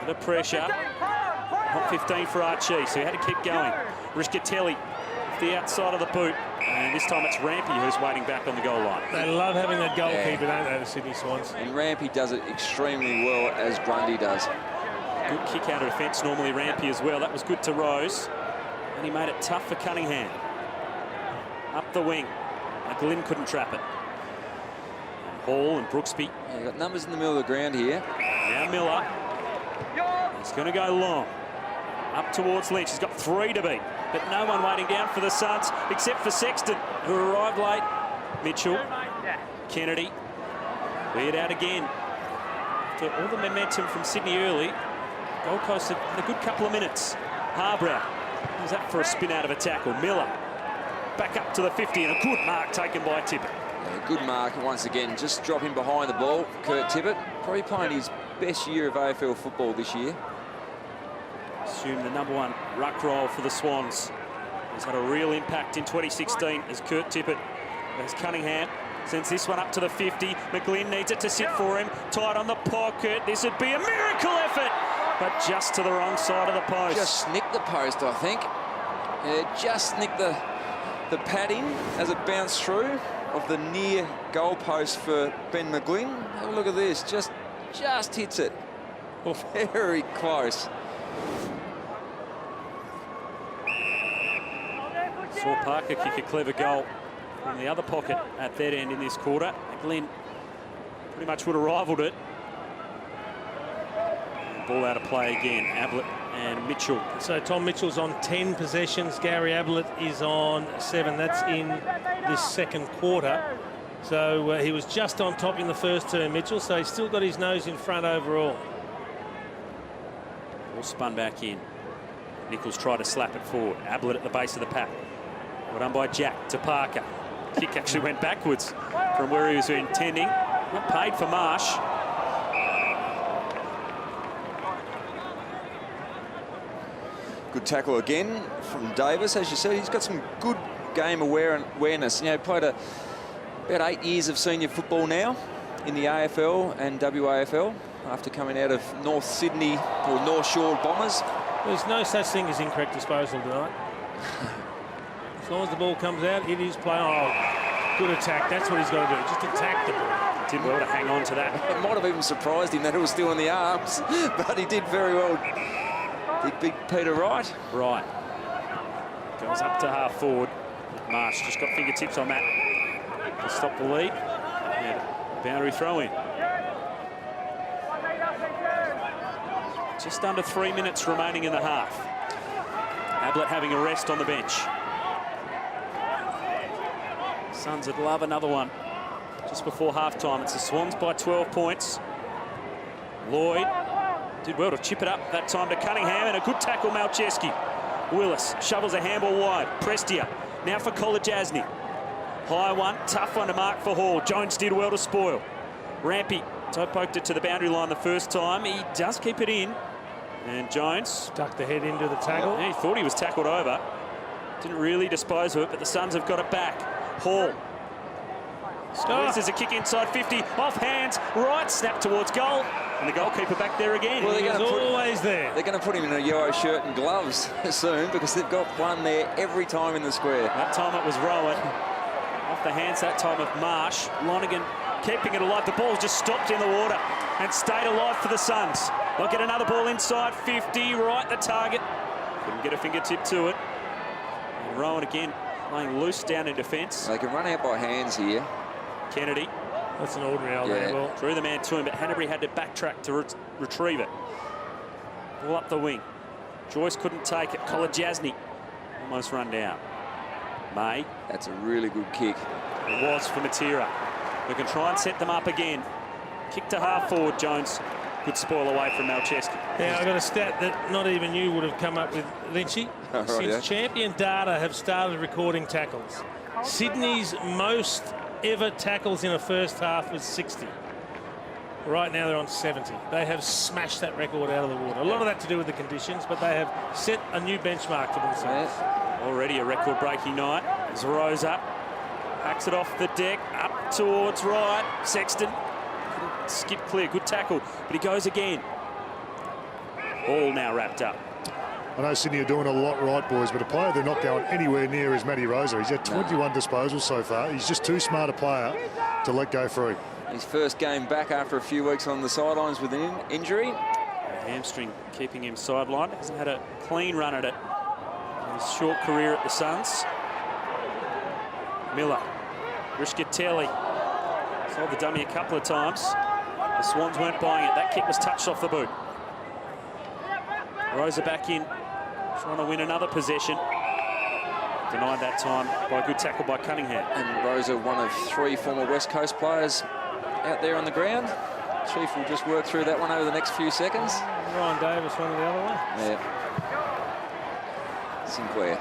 under pressure. Not 15 for Archie, so he had to keep going. Riscatelli off the outside of the boot. And this time it's Rampy who's waiting back on the goal line. They love having that goalkeeper, don't they, the Sydney Swans? And Rampy does it extremely well, as Grundy does. Good kick out of defence, normally Rampy as well. That was good to Rose. And he made it tough for Cunningham. Up the wing. McGlynn couldn't trap it. And Hall and Brooksby. Yeah, you've got numbers in the middle of the ground here. Now Miller. He's going to go long. Up towards Lynch. He's got 3 to beat. But no one waiting down for the Suns except for Sexton, who arrived late. Mitchell. Kennedy. Cleared out again. After all the momentum from Sydney early, Gold Coast had a good couple of minutes. Harbrow. Was that for a spin out of a tackle? Miller. Back up to the 50 and a good mark taken by Tippett. Yeah, good mark once again. Just dropping behind the ball. Kurt Tippett probably playing his best year of AFL football this year. Assume the #1 ruck role for the Swans. He's had a real impact in 2016 as Kurt Tippett. As Cunningham sends this one up to the 50. McGlynn needs it to sit for him. Tight on the pocket. This would be a miracle effort, but just to the wrong side of the post. Just nicked the post, I think. Yeah, just nicked the padding as it bounced through of the near goal post for Ben McGlynn. Have a look at this. Just hits it. Very close. Saw Parker kick a clever goal from the other pocket at that end in this quarter. McGlynn pretty much would have rivaled it. Ball out of play again. Ablett and Mitchell. So Tom Mitchell's on 10 possessions. Gary Ablett is on 7. That's in this second quarter. So he was just on top in the first term, Mitchell. So he's still got his nose in front overall. All spun back in. Nichols tried to slap it forward. Ablett at the base of the pack. Well done by Jack to Parker. Kick actually went backwards from where he was intending. Not paid for Marsh. Good tackle again from Davis. As you said, he's got some good game awareness. You know, played about 8 years of senior football now in the AFL and WAFL after coming out of North Sydney or North Shore Bombers. There's no such thing as incorrect disposal tonight. As long as the ball comes out, it is play. Oh, Good attack. That's what he's got to do. Just attack the ball. Did well to hang on to that. It might have even surprised him that it was still in the arms, but he did very well. Big Peter Wright. Right. Goes up to half forward. Marsh just got fingertips on that to stop the lead. And boundary throw in. Just under 3 minutes remaining in the half. Ablett having a rest on the bench. Suns would love another one just before half-time. It's the Swans by 12 points. Lloyd did well to chip it up that time to Cunningham, and a good tackle, Malcheski. Willis shovels a handball wide. Prestia now for Kolajasny. High one, tough one to mark for Hall. Jones did well to spoil. Rampy toe-poked it to the boundary line the first time. He does keep it in. And Jones Ducked the head into the tackle. he thought he was tackled over. Didn't really dispose of it, but the Suns have got it back. Hall. There's a kick inside 50. Off hands. Right snap towards goal. And the goalkeeper back there again. Well, he's always there. They're going to put him in a yellow shirt and gloves soon, because they've got one there every time in the square. That time it was Rowan. Off the hands that time of Marsh. Lonergan keeping it alive. The ball's just stopped in the water and stayed alive for the Suns. They'll get another ball inside 50, right the target. Couldn't get a fingertip to it. And Rowan again laying loose down in defence. They can run out by hands here. Kennedy That's an ordinary old handball. drew the man to him, but Hanbury had to backtrack to retrieve it. Ball up the wing. Joyce couldn't take it. Kolajasny almost run down. May. That's a really good kick. It was for Matera. We can try and set them up again. Kick to half forward, Jones. Good spoil away from Malcheski. Yeah, I got a stat that not even you would have come up with, Lynchy. Oh, right, Since yeah. Champion Data have started recording tackles, Sydney's most ever tackles in a first half was 60. Right now they're on 70. They have smashed that record out of the water. A lot of that to do with the conditions, but they have set a new benchmark for themselves. Already a record-breaking night. As Rosa hacks it off the deck, up towards right. Sexton couldn't skip clear. Good tackle, but he goes again. All now wrapped up. I know Sydney are doing a lot right, boys, but a player they're not going anywhere near is Matty Rosa. He's had 21 disposals so far. He's just too smart a player to let go free. His first game back after a few weeks on the sidelines with an injury. Hamstring keeping him sidelined. Hasn't had a clean run at it in his short career at the Suns. Miller, Rischitelli sold the dummy a couple of times. The Swans weren't buying it. That kick was touched off the boot. Rosa back in, trying to win another possession. Denied that time by a good tackle by Cunningham. And Rosa, one of 3 former West Coast players out there on the ground. Chief will just work through that one over the next few seconds. Ryan Davis went the other way. Yeah. Sinclair.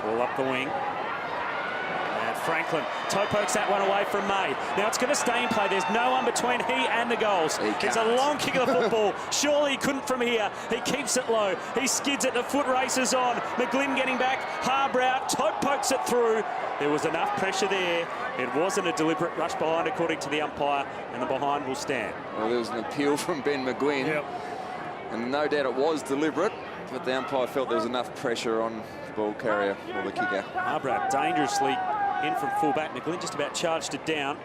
Ball up the wing. And Franklin toe pokes that one away from May. Now it's going to stay in play. There's no one between he and the goals. It's a long kick of the football. Surely he couldn't from here. He keeps it low. He skids it. The foot races on. McGlynn getting back. Harbour out. Toe pokes it through. There was enough pressure there. It wasn't a deliberate rush behind, according to the umpire, and the behind will stand. Well, there was an appeal from Ben McGlynn. Yep. And no doubt it was deliberate, but the umpire felt there was enough pressure on the ball carrier or the kicker. Harbour dangerously in from full-back. McGlynn just about charged it down.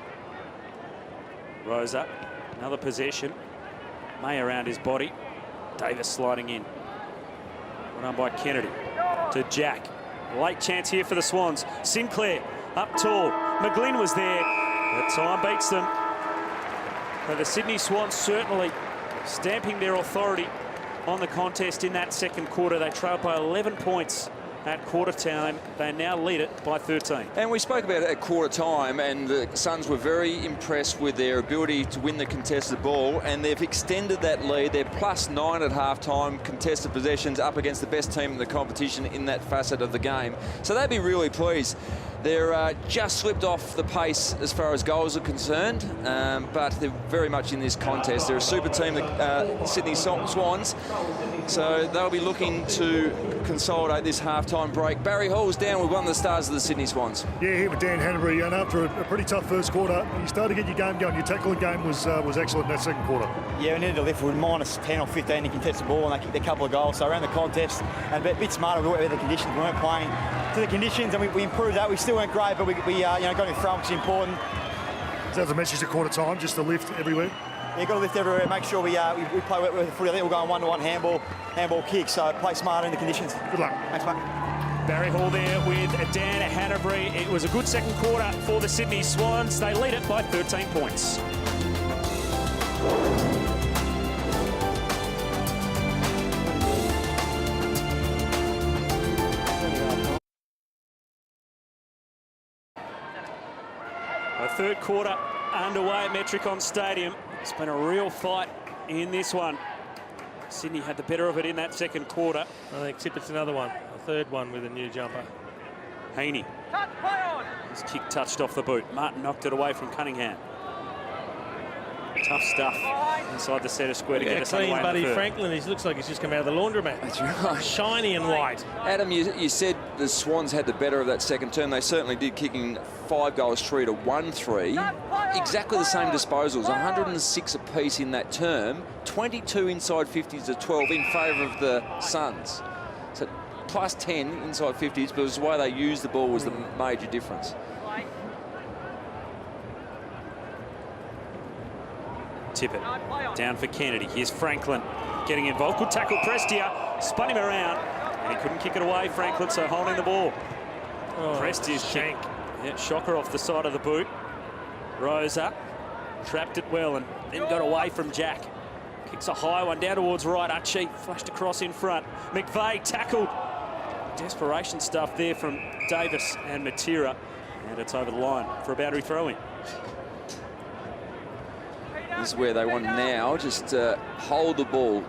Rosa, another possession. May around his body. Davis sliding in. Well done by Kennedy to Jack. Late chance here for the Swans. Sinclair up tall. McGlynn was there. But time beats them. But the Sydney Swans certainly stamping their authority on the contest in that second quarter. They trailed by 11 points at quarter time. They now lead it by 13. And we spoke about it at quarter time, and the Suns were very impressed with their ability to win the contested ball, and they've extended that lead. They're +9 at half-time, contested possessions up against the best team in the competition in that facet of the game. So they'd be really pleased. They're just slipped off the pace as far as goals are concerned, but they're very much in this contest. They're a super team, the Sydney Swans, so they'll be looking to consolidate this half-time break. Barry Hall's down with one of the stars of the Sydney Swans. Yeah, here with Dan Hanbury, and after a pretty tough first quarter, you started to get your game going. Your tackling game was excellent in that second quarter. Yeah, we needed to lift. We were -10 or 15 to contest the ball, and they kicked a couple of goals. So around the contest, and a bit smarter with the conditions. We weren't playing to the conditions, and we improved that. We still weren't great, but we got in front, which is important. Is that the message at quarter time, just to lift everywhere? Yeah, got to lift everywhere, make sure we play with the footy. I think we're going 1-to-1 handball kick, so play smarter in the conditions. Good luck. Thanks, mate. Barry Hall there with Dan Hanbury. It was a good second quarter for the Sydney Swans. They lead it by 13 points. A third quarter underway at Metricon Stadium. It's been a real fight in this one. Sydney had the better of it in that second quarter. I think Tippett's another one, a third one with a new jumper. Haney. His kick touched off the boot. Martin knocked it away from Cunningham. Tough stuff inside the centre square to get us clean underway. Buddy Franklin. He looks like he's just come out of the laundromat. That's right. Shiny and white. Adam, you said the Swans had the better of that second term. They certainly did, kicking 5 goals 3 to 1-3. Exactly the same disposals, 106 apiece in that term, 22 inside 50s to 12 in favour of the Suns. So plus 10 inside 50s, but it was the way they used the ball was the major difference. Tippett down for Kennedy. Here's Franklin getting involved. Good tackle, Prestia. Spun him around, and he couldn't kick it away, Franklin, so holding the ball. Oh, Prestia's shank. Yeah, shocker off the side of the boot. Rose up, trapped it well, and then got away from Jack. Kicks a high one down towards right. Archie flashed across in front. McVeigh tackled. Desperation stuff there from Davis and Matera, and it's over the line for a boundary throw-in. This is where they want now, just hold the ball.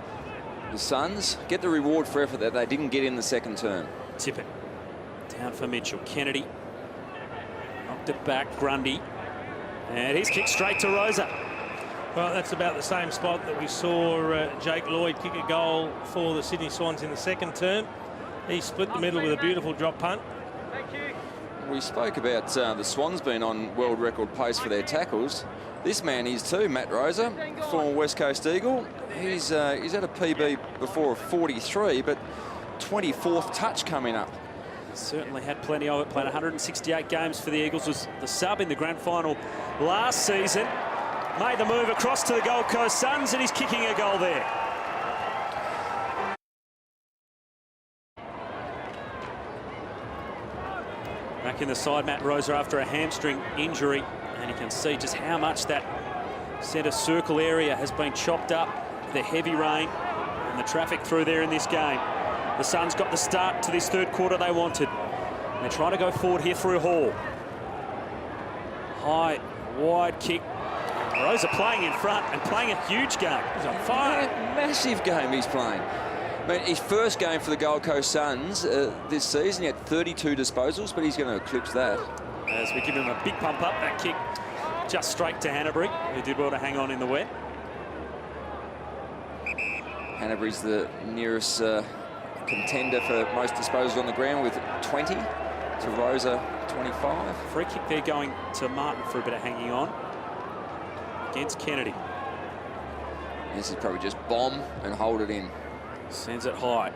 The Suns get the reward for effort that they didn't get in the second term. Tippett down for Mitchell. Kennedy knocked it back. Grundy, and he's kicked straight to Rosa. Well, that's about the same spot that we saw Jakey Lloyd kick a goal for the Sydney Swans in the second term. He split the middle with a beautiful drop punt. We spoke about the Swans being on world record pace for their tackles. This man is too, Matt Rosa, former West Coast Eagle. He's had a PB before of 43, but 24th touch coming up. Certainly had plenty of it. Played 168 games for the Eagles. Was the sub in the grand final last season. Made the move across to the Gold Coast Suns, and he's kicking a goal there. Back in the side, Matt Rosa after a hamstring injury, and you can see just how much that centre circle area has been chopped up. The heavy rain and the traffic through there in this game. The Suns got the start to this third quarter they wanted. They're trying to go forward here through Hall. High, wide kick. Rosa playing in front and playing a huge game. He's on fire. Massive game he's playing. I mean, his first game for the Gold Coast Suns this season, he had 32 disposals, but he's going to eclipse that. As we give him a big pump up, that kick just straight to Hanbury, who did well to hang on in the wet. Hanbury's the nearest contender for most disposals on the ground with 20 to Rosa 25. Free kick there going to Martin for a bit of hanging on against Kennedy. This is probably just bomb and hold it in. Sends it high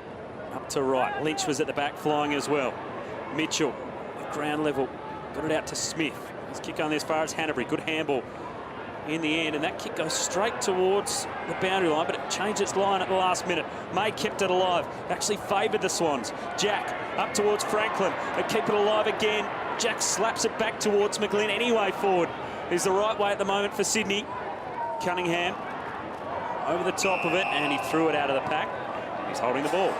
up to right. Lynch was at the back flying as well. Mitchell at ground level got it out to Smith. His kick only as far as Hanbury. Good handball in the end, and that kick goes straight towards the boundary line, but it changed its line at the last minute. May kept it alive, actually favoured the Swans. Jack up towards Franklin, they keep it alive again. Jack slaps it back towards McGlynn. Anyway forward is the right way at the moment for Sydney. Cunningham over the top of it, and he threw it out of the pack. He's holding the ball.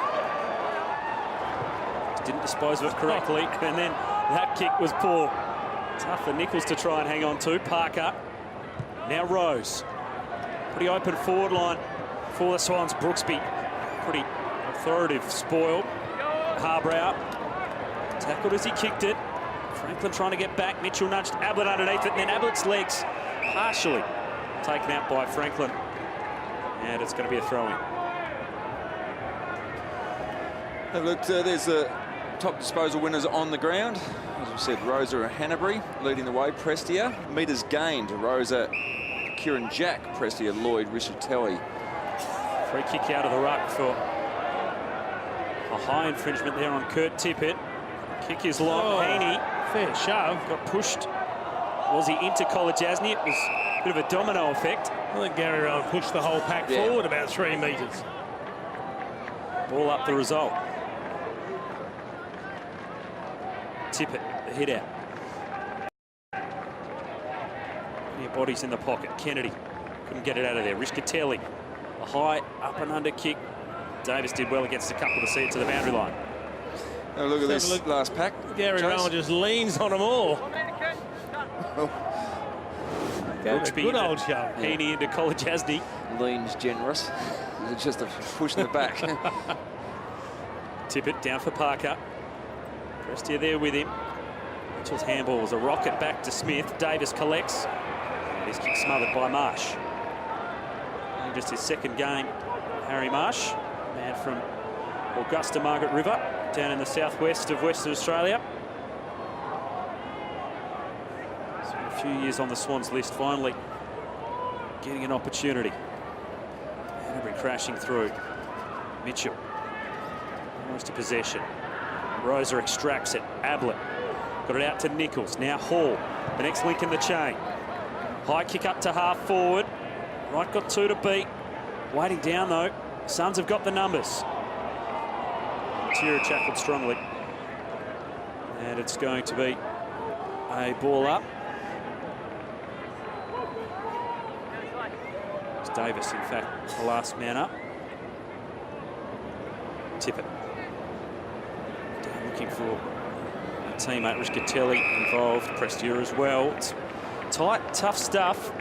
Didn't dispose of it correctly, and then that kick was poor. Tough for Nichols to try and hang on to. Parker. Now Rose. Pretty open forward line for the Swans. Brooksby. Pretty authoritative spoil. Harbrow. Tackled as he kicked it. Franklin trying to get back. Mitchell nudged Ablett underneath it, and then Ablett's legs partially taken out by Franklin. And it's going to be a throw-in. Have a look, there's the top disposal winners on the ground. As we said, Rosa and Hanbury leading the way. Prestia, metres gained. Rosa, Kieren, Jack, Prestia, Lloyd, Richatelli. Free kick out of the ruck for a high infringement there on Kurt Tippett. Kick is long. Heaney Fair shove. got pushed. Was he into Kolodjasny? It was a bit of a domino effect. I think Gary Rowan pushed the whole pack forward about 3 metres. Ball up the result. Tippett, the hit out. Plenty of bodies in the pocket. Kennedy couldn't get it out of there. Rischitelli, a high up and under kick. Davis did well against a couple to see it to the boundary line. Have a look at this last pack. Gary Rowan just leans on them all. Good old shove. Heaney into Kolodjasny. Leans generous. It's just a push in the back. Tippett down for Parker. Prestia there with him. Mitchell's handball was a rocket back to Smith. Davis collects. His kick smothered by Marsh. And just his second game, Harry Marsh, man from Augusta Margaret River, down in the southwest of Western Australia. Spent a few years on the Swans list, finally getting an opportunity. Hanbury crashing through. Mitchell, almost a possession. Rosa extracts it. Ablett got it out to Nichols. Now Hall, the next link in the chain. High kick up to half forward. Wright got 2 to beat. Waiting down though. Suns have got the numbers. Tira tackled strongly. And it's going to be a ball up. It's Davis, in fact, the last man up. Tippett. Down looking for a teammate. Rischitelli involved. Prestia as well. It's tight, tough stuff.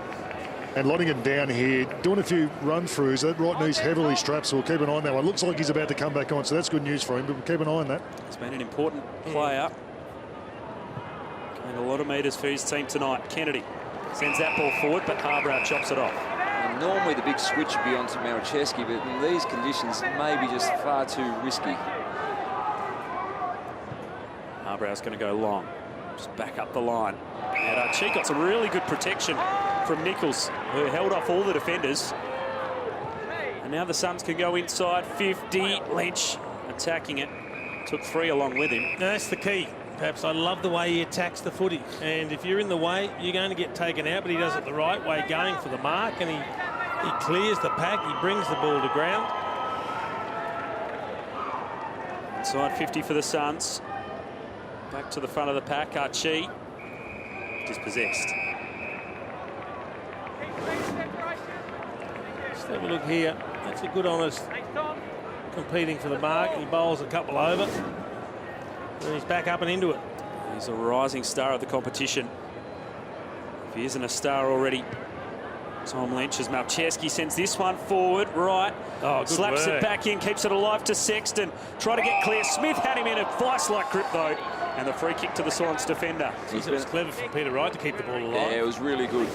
And Lonergan down here, doing a few run-throughs. That right knee's heavily strapped, so we'll keep an eye on that one. Looks like he's about to come back on, so that's good news for him, but we'll keep an eye on that. He's been an important player. Gained a lot of metres for his team tonight. Kennedy sends that ball forward, but Harbrow chops it off. And normally the big switch would be onto Maricheski, but in these conditions, maybe just far too risky. Harbrow's going to go long. Just back up the line. And she got some really good protection from Nichols, who held off all the defenders. And now the Suns can go inside 50. Lynch attacking it. Took 3 along with him. Now that's the key. Perhaps I love the way he attacks the footy. And if you're in the way, you're going to get taken out, but he does it the right way, going for the mark, and he clears the pack, he brings the ball to ground. Inside 50 for the Suns. Back to the front of the pack. Archie dispossessed. Let's have a look here. That's a good, honest competing for the mark. He bowls a couple over. And he's back up and into it. He's a rising star of the competition. If he isn't a star already, Tom Lynch, as Malcheski sends this one forward. Right. Oh, good slaps work. it back in, keeps it alive to Sexton. Try to get clear. Smith had him in a vice-like grip, though. And the free kick to the Swans defender. It was clever from Peter Wright to keep the ball alive. Yeah, it was really good.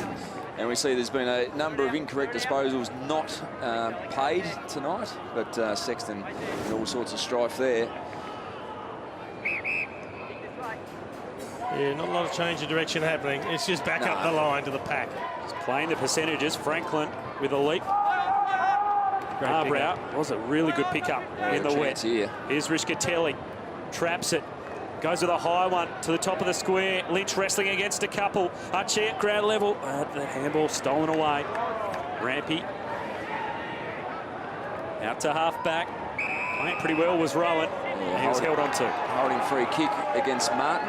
And we see there's been a number of incorrect disposals not paid tonight, but Sexton in all sorts of strife there. Yeah, not a lot of change of direction happening. It's just back up the line to the pack. He's playing the percentages. Franklin with a leap. Great Harbrow was a really good pickup in the wet. Here. Here's Rischitelli. Traps it. Goes with a high one to the top of the square. Lynch wrestling against a couple. Archie at ground level. That handball stolen away. Rampy. Out to half back. Playing pretty well was Rowan. Yeah, he was held on to. Holding free kick against Martin.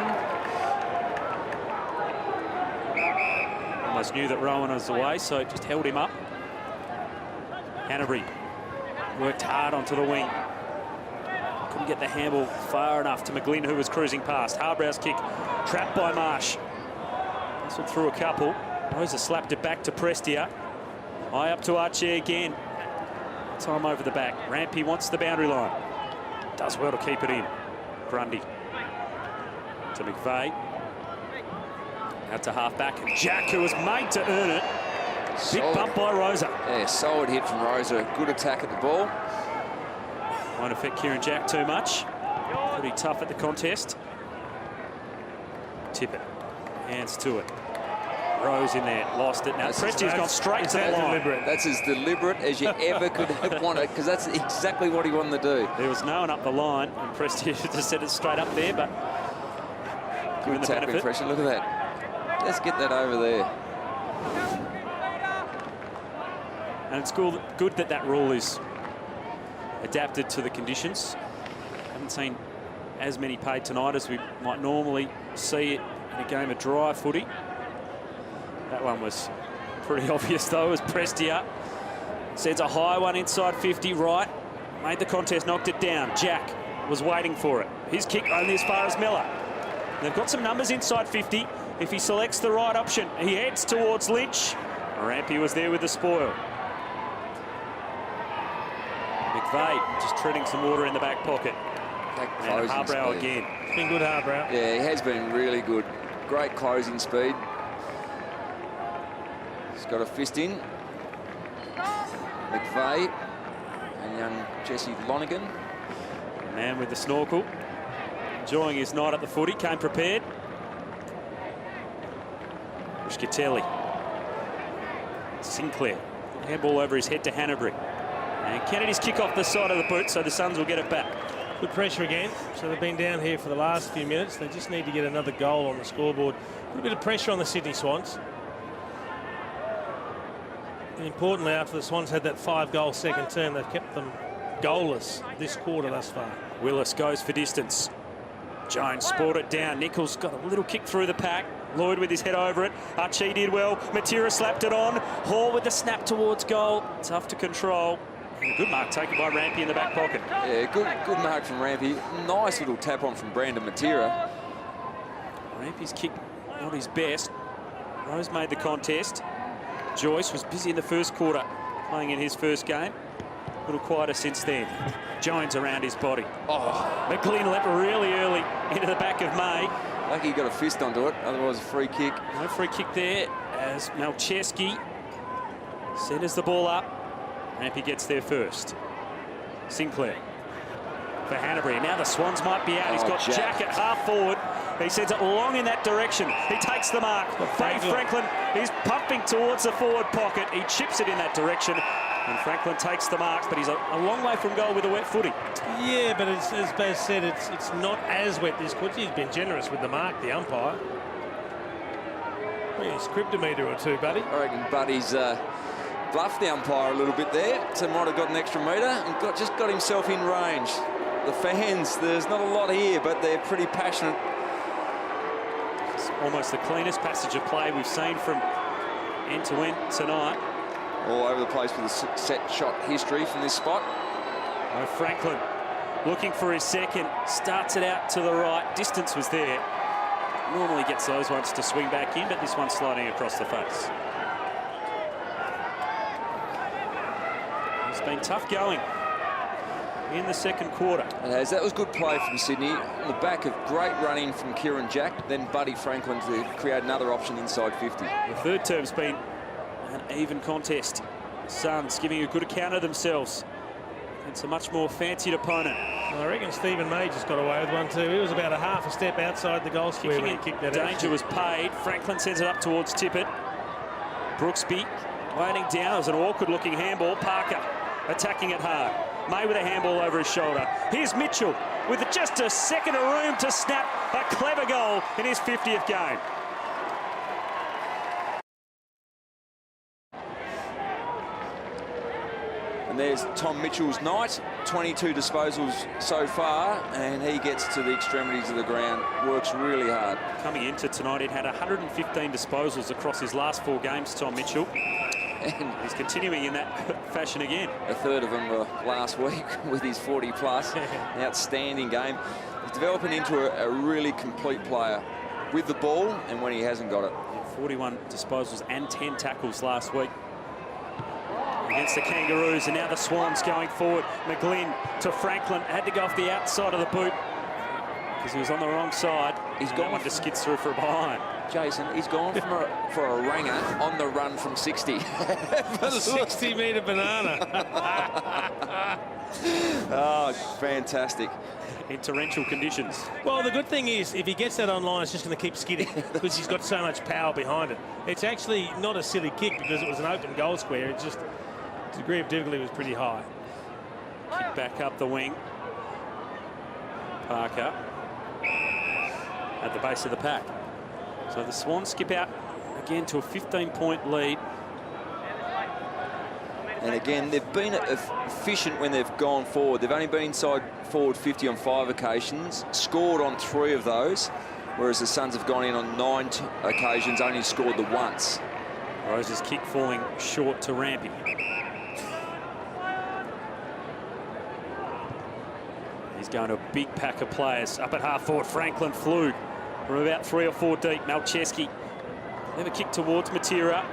Almost knew that Rowan was away, so just held him up. Hanbury worked hard onto the wing. Couldn't get the handball far enough to McGlynn, who was cruising past. Harbrow's kick trapped by Marsh. Hustled through a couple. Rosa slapped it back to Prestia. High up to Archie again. Time over the back. Rampy wants the boundary line. Does well to keep it in. Grundy to McVeigh. Out to half back. Jack, who was made to earn it. Big bump by Rosa. Yeah, solid hit from Rosa. Good attack at the ball. Won't affect Kieren Jack too much. Pretty tough at the contest. Tippett. Hands to it. Rose in there. Lost it. Now Prestia's gone straight to the line. That's as deliberate as you ever could have wanted, because that's exactly what he wanted to do. There was no one up the line, and Prestia just set it straight up there, but Good tackling pressure. Look at that. Let's get that over there. And it's good that that rule is adapted to the conditions. Haven't seen as many paid tonight as we might normally see it in a game of dry footy. That one was pretty obvious though, as Prestia sends a high one inside 50 right. Made the contest, knocked it down. Jack was waiting for it. His kick only as far as Miller. They've got some numbers inside 50. If he selects the right option, he heads towards Lynch. Rampy was there with the spoil. McVeigh just treading some water in the back pocket. And Harbrow again. It's been good, Harbrow. Yeah, he has been really good. Great closing speed. He's got a fist in. McVeigh and young Jesse Lonigan. Man with the snorkel. Enjoying his night at the footy. Came prepared. Rushkatelli. Sinclair. Handball over his head to Hanbury. And Kennedy's kick off the side of the boot, so the Suns will get it back. Good pressure again. So they've been down here for the last few minutes. They just need to get another goal on the scoreboard. Put a bit of pressure on the Sydney Swans. And importantly, after the Swans had that 5-goal second term, they've kept them goalless this quarter thus far. Willis goes for distance. Jones spoiled it down. Nichols got a little kick through the pack. Lloyd with his head over it. Archie did well. Matera slapped it on. Hall with the snap towards goal. Tough to control. And a good mark taken by Rampy in the back pocket. Yeah, good mark from Rampy. Nice little tap on from Brandon Matera. Rampy's kick not his best. Rose made the contest. Joyce was busy in the first quarter, playing in his first game. A little quieter since then. Jones around his body. Oh, McLean leapt really early into the back of May. Lucky he got a fist onto it, otherwise a free kick. No free kick there as Malcheski centres the ball up. Rampy gets there first. Sinclair for Hanbury. Now the Swans might be out. He's got Jack at half forward. He sends it long in that direction. He takes the mark. Dave Franklin is pumping towards the forward pocket. He chips it in that direction. And Franklin takes the mark, but he's a long way from goal with a wet footy. Yeah, but as Baz said, it's not as wet this quarter. He's been generous with the mark, the umpire. Well, he's cribbed a metre or two, buddy. I reckon Buddy's bluffed the umpire a little bit there, so might have got an extra metre and just got himself in range. The fans, there's not a lot here, but they're pretty passionate. It's almost the cleanest passage of play we've seen from end to end tonight. All over the place with a set shot history from this spot. Oh, Franklin looking for his second, starts it out to the right. Distance was there. Normally gets those ones to swing back in, but this one's sliding across the face. It's been tough going in the second quarter. It has. That was good play from Sydney. On the back of great running from Kieren Jack, then Buddy Franklin to create another option inside 50. The third term's been an even contest. Suns giving a good account of themselves. It's a much more fancied opponent. Well, I reckon Stephen May just got away with one too. He was about a half a step outside the goal square when he kicked that out. Danger was paid. Franklin sends it up towards Tippett. Brooksby laying down. It was an awkward looking handball. Parker attacking it hard. May with a handball over his shoulder. Here's Mitchell with just a second of room to snap a clever goal in his 50th game. And there's Tom Mitchell's night, 22 disposals so far, and he gets to the extremities of the ground, works really hard. Coming into tonight, he'd had 115 disposals across his last 4 games, Tom Mitchell. And he's continuing in that fashion again. A third of them were last week with his 40-plus. Outstanding game. He's developing into a really complete player with the ball and when he hasn't got it. 41 disposals and 10 tackles last week against the Kangaroos, and now the Swans going forward. McGlynn to Franklin, had to go off the outside of the boot because he was on the wrong side. He's gone one to skid through for a behind. Jason, he's gone for a ranger on the run from 60. 60-metre banana. Oh, fantastic. In torrential conditions. Well, the good thing is, if he gets that online, it's just going to keep skidding because he's got so much power behind it. It's actually not a silly kick because it was an open goal square. It's just the degree of difficulty was pretty high. Kick back up the wing. Parker. at the base of the pack. So the Swans skip out again to a 15-point lead. And again, they've been efficient when they've gone forward. They've only been inside forward 50 on 5 occasions, scored on 3 of those, whereas the Suns have gone in on 9 occasions, only scored the once. Rose's kick falling short to Rampy. He's going to a big pack of players. Up at half forward, Franklin flew from about 3 or 4 deep. Malcheski never kicked towards Matera.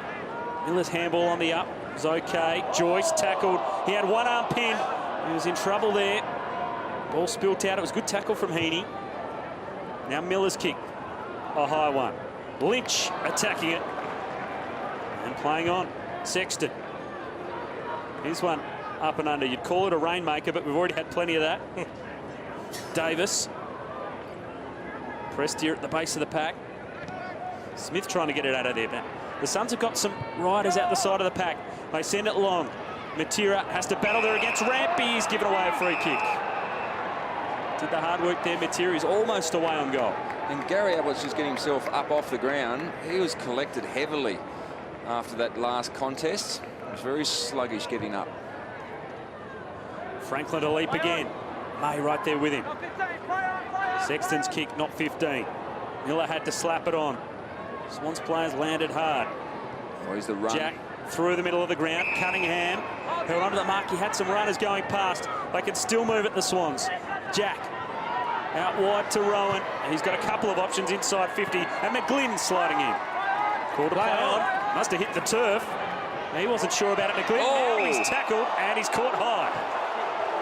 Miller's handball on the up. It was okay. Joyce tackled. He had one arm pinned. He was in trouble there. Ball spilt out. It was a good tackle from Heaney. Now Miller's kick. A high one. Lynch attacking it. And playing on. Sexton. Here's one up and under. You'd call it a rainmaker, but we've already had plenty of that. Davis. Prestia at the base of the pack. Smith trying to get it out of there. But the Suns have got some riders out the side of the pack. They send it long. Matera has to battle there against Rampy. He's given away a free kick. Did the hard work there. Matera is almost away on goal. And Gary Ablett's just getting himself up off the ground. He was collected heavily after that last contest. He was very sluggish getting up. Franklin to leap again. May right there with him. Sexton's kick, not 15. Miller had to slap it on. Swans players landed hard. Oh, he's the run. Jack through the middle of the ground. Cunningham held onto the mark. He had some runners going past. They can still move at the Swans. Jack out wide to Rowan. He's got a couple of options inside 50. And McGlynn sliding in. Called a play on. Must have hit the turf. He wasn't sure about it, McGlynn. Oh. Now he's tackled and he's caught high.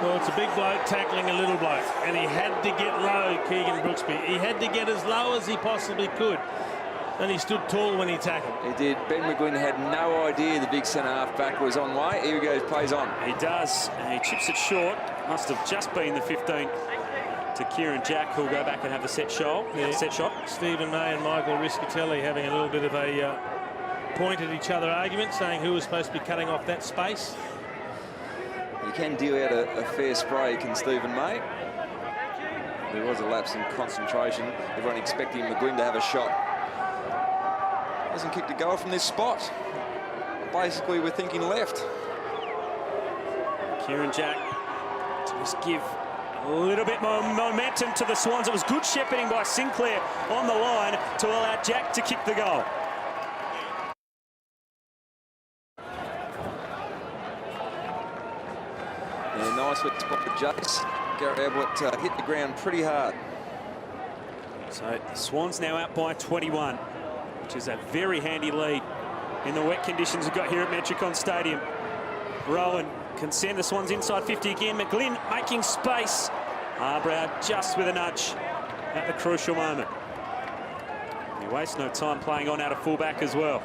Well, it's a big bloke tackling a little bloke, and he had to get low, Keegan Brooksby. He had to get as low as he possibly could, and he stood tall when he tackled. He did. Ben McGlynn had no idea the big centre-half back was on way. Here he goes, plays on. He does, and he chips it short. Must have just been the 15 to Kieren Jack, who'll go back and have the set shot. Yeah. Set shot. Stephen May and Michael Riscatelli having a little bit of a point at each other argument, saying who was supposed to be cutting off that space. He can deal out a fair spray, can Stephen May. There was a lapse in concentration. Everyone expecting McGlynn to have a shot. Hasn't kicked a goal from this spot. Basically, we're thinking left. Kieren Jack to just give a little bit more momentum to the Swans. It was good shepherding by Sinclair on the line to allow Jack to kick the goal. Yeah, nicely spotted Jace. Gary Ablett hit the ground pretty hard. So the Swans now out by 21, which is a very handy lead in the wet conditions we've got here at Metricon Stadium. Rowan can send the Swans inside 50 again. McGlynn making space. Harbrow just with a nudge at the crucial moment. He wastes no time playing on out of fullback as well.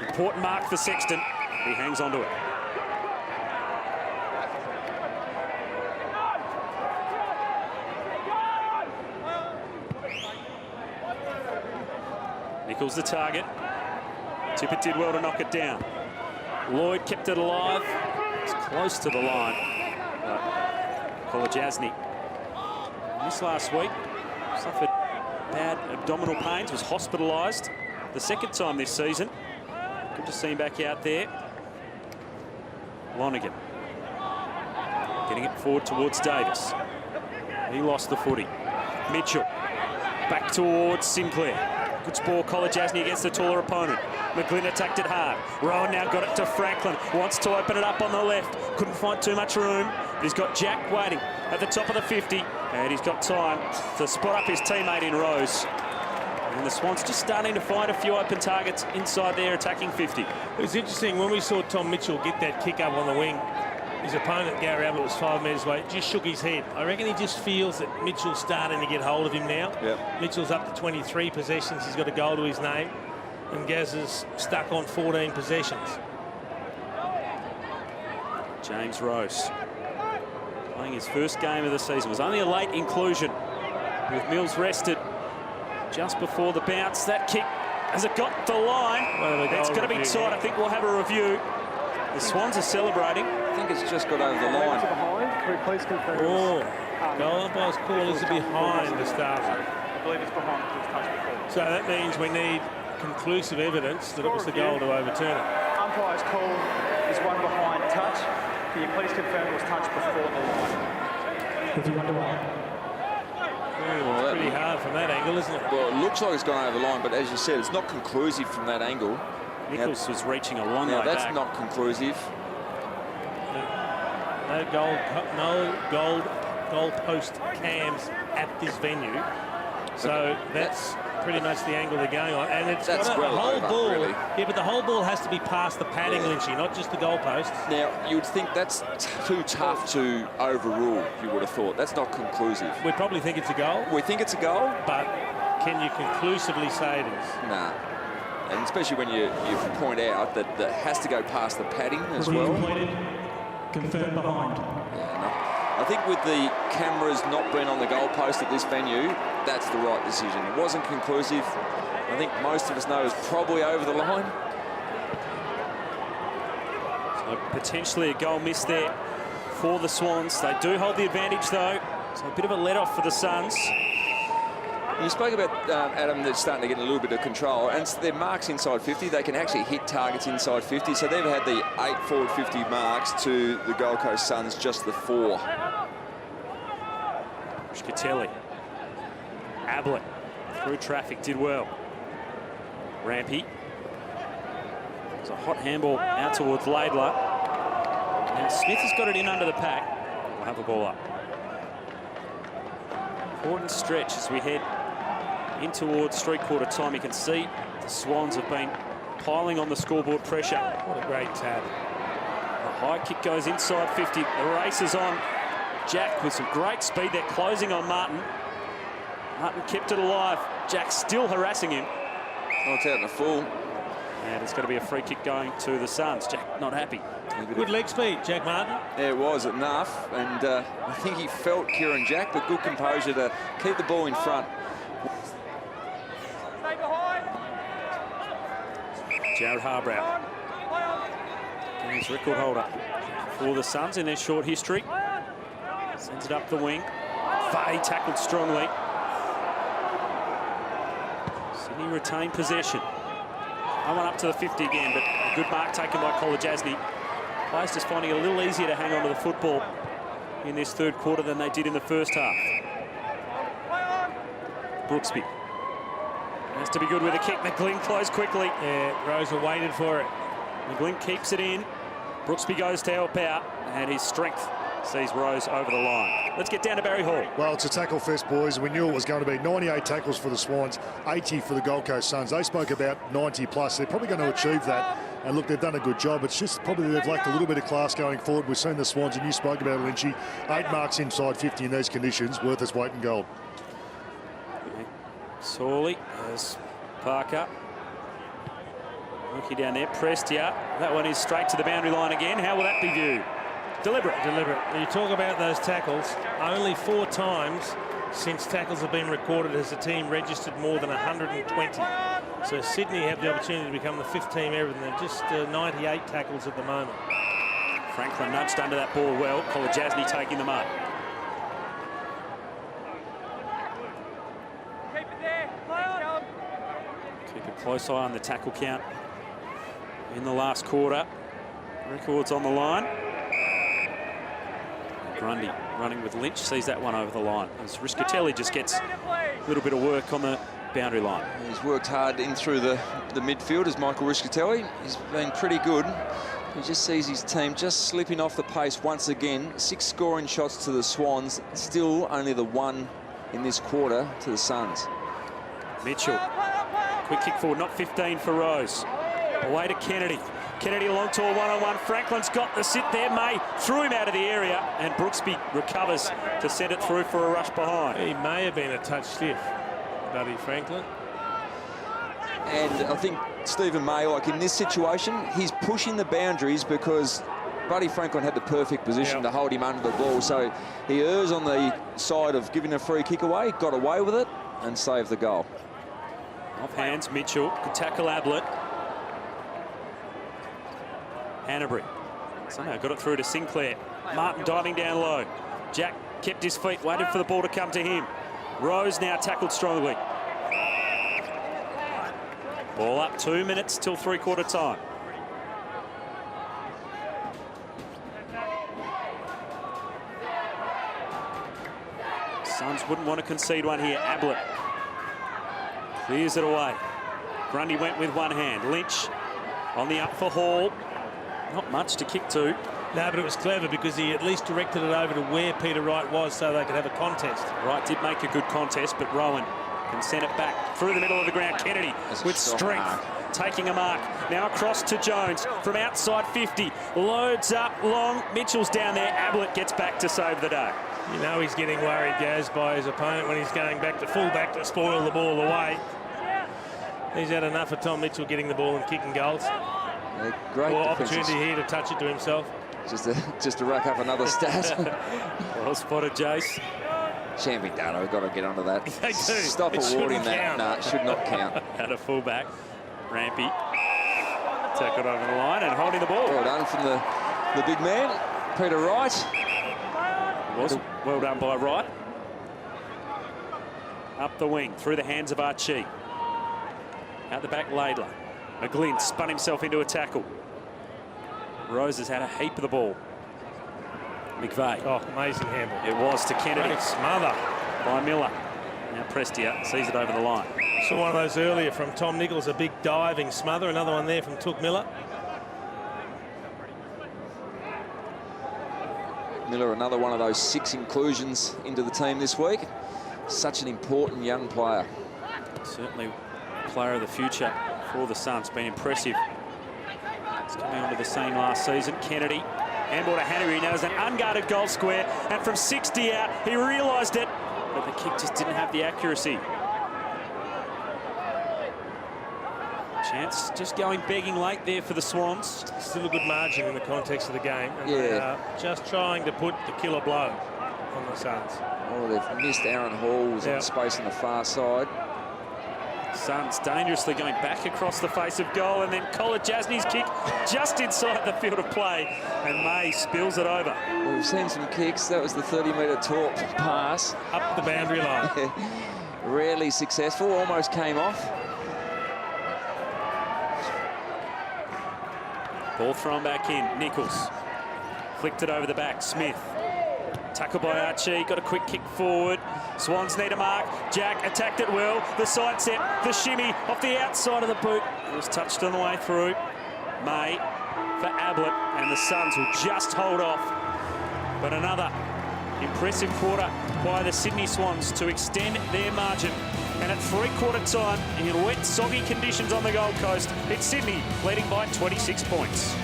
Important mark for Sexton. He hangs on to it. Nichols the target. Tippett did well to knock it down. Lloyd kept it alive. It's close to the line. Kolajasny missed last week. Suffered bad abdominal pains. Was hospitalised the second time this season. Good to see him back out there. Lonergan getting it forward towards Davis. He lost the footy. Mitchell back towards Sinclair. Good ball, Kolajasny against the taller opponent. McGlynn attacked it hard. Rowan now got it to Franklin. Wants to open it up on the left. Couldn't find too much room. But he's got Jack waiting at the top of the 50. And he's got time to spot up his teammate in Rose. And the Swans just starting to find a few open targets inside their attacking 50. It was interesting when we saw Tom Mitchell get that kick up on the wing. His opponent, Gary Ablett, was 5 metres away. Just shook his head. I reckon he just feels that Mitchell's starting to get hold of him now. Yep. Mitchell's up to 23 possessions. He's got a goal to his name. And Gazza's stuck on 14 possessions. James Rose playing his first game of the season. It was only a late inclusion with Mills rested just before the bounce. That kick, has it got the line? It's going to be tight. I think we'll have a review. The Swans are celebrating. I think it's just got over the line. Oh, goal umpire's call is behind the start. I believe it's behind. It was touched before. So that means we need conclusive evidence that it was the goal to overturn it. Umpire's call is one behind touch. Can you please confirm it was touched before the line? It's pretty hard from that angle, isn't it? Well, it looks like it's gone over the line, but as you said, it's not conclusive from that angle. Nichols was reaching a long way back. That's not conclusive. No goal post cams at this venue. So that's pretty much the angle they're going on. And it's got a whole ball. Really. Yeah, but the whole ball has to be past the padding, Lynchy, not just the goalposts. Now, you would think that's too tough to overrule, you would have thought. That's not conclusive. We probably think it's a goal. We think it's a goal. But can you conclusively say it is? Nah. And especially when you point out that it has to go past the padding as well. Confirmed behind. Yeah, no. I think with the cameras not being on the goalpost at this venue, that's the right decision. It wasn't conclusive. I think most of us know it's probably over the line. So potentially a goal missed there for the Swans. They do hold the advantage though. So a bit of a let-off for the Suns. You spoke about, Adam, they're starting to get a little bit of control, and their marks inside 50, they can actually hit targets inside 50, so they've had the 8 forward 50 marks to the Gold Coast Suns, just the 4. Rischitelli. Ablett through traffic, did well. Rampy. It's a hot handball out towards Laidler. Now Smith has got it in under the pack. We'll have the ball up. Important stretch as we head in towards three-quarter time. You can see the Swans have been piling on the scoreboard pressure. What a great tab. The high kick goes inside 50. The race is on. Jack with some great speed. They're closing on Martin. Martin kept it alive. Jack still harassing him. Oh, it's out in the full. And it's going to be a free kick going to the Suns. Jack not happy. Good leg speed, Jack Martin. Yeah, it was enough, and I think he felt Kieren Jack, but good composure to keep the ball in front. Jared Harbrow. He's record holder for the Suns in their short history. Sends it up the wing. Fahey tackled strongly. Sydney retained possession. I went up to the 50 again, but a good mark taken by Kolajasny. Players just finding it a little easier to hang on to the football in this third quarter than they did in the first half. Brooksby has to be good with a kick. McGlynn closed quickly. Yeah, Rosa waited for it. McGlynn keeps it in. Brooksby goes to help out, and his strength sees Rose over the line. Let's get down to Barry Hall. Well, it's a tackle fest, boys. We knew it was going to be 98 tackles for the Swans, 80 for the Gold Coast Suns. They spoke about 90 plus. They're probably going to achieve that. And look, they've done a good job. It's just probably they've lacked a little bit of class going forward. We've seen the Swans, and you spoke about it, Lynchy. 8 marks inside 50 in these conditions, worth its weight in gold. Sawley has Parker. Rookie down there, Prestia. That one is straight to the boundary line again. How will that be viewed? Deliberate. You talk about those tackles. Only 4 times since tackles have been recorded has the team registered more than 120. So Sydney have the opportunity to become the 5th team ever, and they're just 98 tackles at the moment. Franklin nudged under that ball well. Kolajasny taking them up. Keep a close eye on the tackle count in the last quarter. Records on the line. Grundy running with Lynch, sees that one over the line. As Rischitelli just gets a little bit of work on the boundary line. He's worked hard in through the midfield as Michael Rischitelli. He's been pretty good. He just sees his team just slipping off the pace once again. 6 scoring shots to the Swans, still only the 1 in this quarter to the Suns. Mitchell, quick kick forward, not 15 for Rose. Away to Kennedy. Kennedy long to a one-on-one. Franklin's got the sit there. May threw him out of the area, and Brooksby recovers to send it through for a rush behind. He may have been a touch stiff, Buddy Franklin. And I think Stephen May, like in this situation, he's pushing the boundaries because Buddy Franklin had the perfect position to hold him under the ball. So he errs on the side of giving a free kick away, got away with it, and saved the goal. Off hands, Mitchell. Could tackle Ablett. Hanbury somehow got it through to Sinclair. Martin diving down low. Jack kept his feet, waited for the ball to come to him. Rose now tackled strongly. Ball up, 2 minutes till three-quarter time. Suns wouldn't want to concede one here. Ablett clears it away. Grundy went with one hand. Lynch on the up for Hall. Not much to kick to. No, but it was clever because he at least directed it over to where Peter Wright was so they could have a contest. Wright did make a good contest, but Rowan can send it back through the middle of the ground. Kennedy with strength, taking a mark. Now across to Jones from outside 50. Loads up long. Mitchell's down there. Ablett gets back to save the day. You know he's getting worried, Gaz, by his opponent when he's going back to full-back to spoil the ball away. He's had enough of Tom Mitchell getting the ball and kicking goals. Yeah, great opportunity here to touch it to himself. Just to rack up another stat. Well spotted, Jace. Shan't be done. We've got to get onto that. They do. Stop It awarding shouldn't that. count. No, it should not count. At a fullback. Rampy. Tackled over the line and holding the ball. Well done from the big man, Peter Wright. Was well done by Wright. Up the wing, through the hands of Archie. Out the back, Laidler. McGlynn spun himself into a tackle. Rose has had a heap of the ball. McVeigh. Oh, amazing handle. It was to Kennedy. Great smother By Miller. Now Prestia sees it over the line. Saw one of those earlier from Tom Nichols, a big diving smother. Another one there from Took Miller. Miller, another one of those 6 inclusions into the team this week. Such an important young player. Certainly player of the future for the Suns. Been impressive. He's coming onto the scene last season. Kennedy, handball to Henry. Now there's an unguarded goal square, and from 60 out, he realised it, but the kick just didn't have the accuracy. Chance just going begging late there for the Swans. Still a good margin in the context of the game. And they are just trying to put the killer blow on the Suns. Oh, they've missed Aaron Hall, who's in space on the far side. Suns dangerously going back across the face of goal, and then Collar Jasny's kick just inside the field of play, and May spills it over. Well, we've seen some kicks. That was the 30-metre torp pass. Up the boundary line. Rarely successful, almost came off. Ball thrown back in. Nichols flicked it over the back. Smith. Tackled by Archie. Got a quick kick forward. Swans need a mark. Jack attacked it well. The side set. The shimmy off the outside of the boot. It was touched on the way through. May for Ablett. And the Suns will just hold off. But another impressive quarter by the Sydney Swans to extend their margin. And at three-quarter time, in wet, soggy conditions on the Gold Coast, it's Sydney leading by 26 points.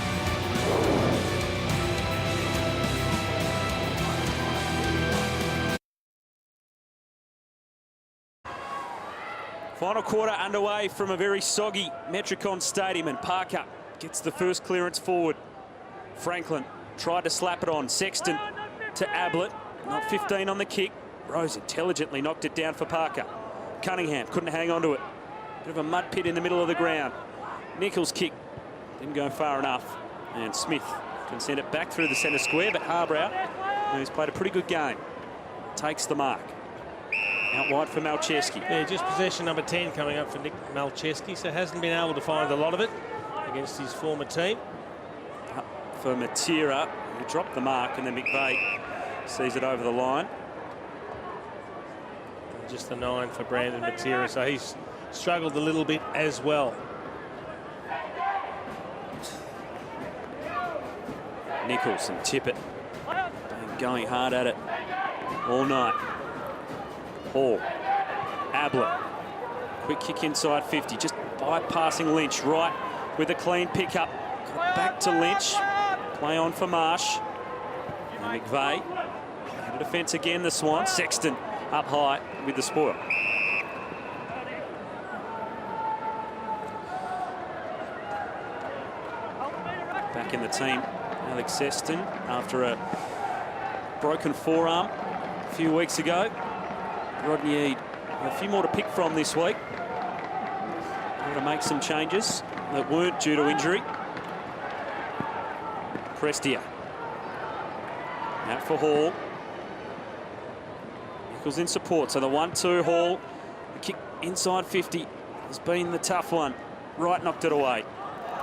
Final quarter underway from a very soggy Metricon Stadium, and Parker gets the first clearance forward. Franklin tried to slap it on. Sexton to Ablett. Not 15 on the kick. Rose intelligently knocked it down for Parker. Cunningham couldn't hang on to it. Bit of a mud pit in the middle of the ground. Nichols' kick didn't go far enough. And Smith can send it back through the centre square, but Harbrow, who's played a pretty good game, takes the mark. Out wide for Malcheski. Yeah, just possession number 10 coming up for Nick Malcheski, so hasn't been able to find a lot of it against his former team. Up for Matera, who dropped the mark, and then McVeigh sees it over the line. Just the 9 for Brandon Matera, so he's struggled a little bit as well. Nichols and Tippett been going hard at it all night. Hall, Ablett, quick kick inside 50, just bypassing Lynch. Right with a clean pickup. Back to Lynch, play on for Marsh. And McVeigh, out of defence again, the Swans. Sexton up high with the spoil. Back in the team, Alex Sexton, after a broken forearm a few weeks ago. Rodney a few more to pick from this week. Got to make some changes that weren't due to injury. Prestia out for Hall. Nichols in support, so the 1-2 haul. The kick inside 50 has been the tough one. Wright knocked it away.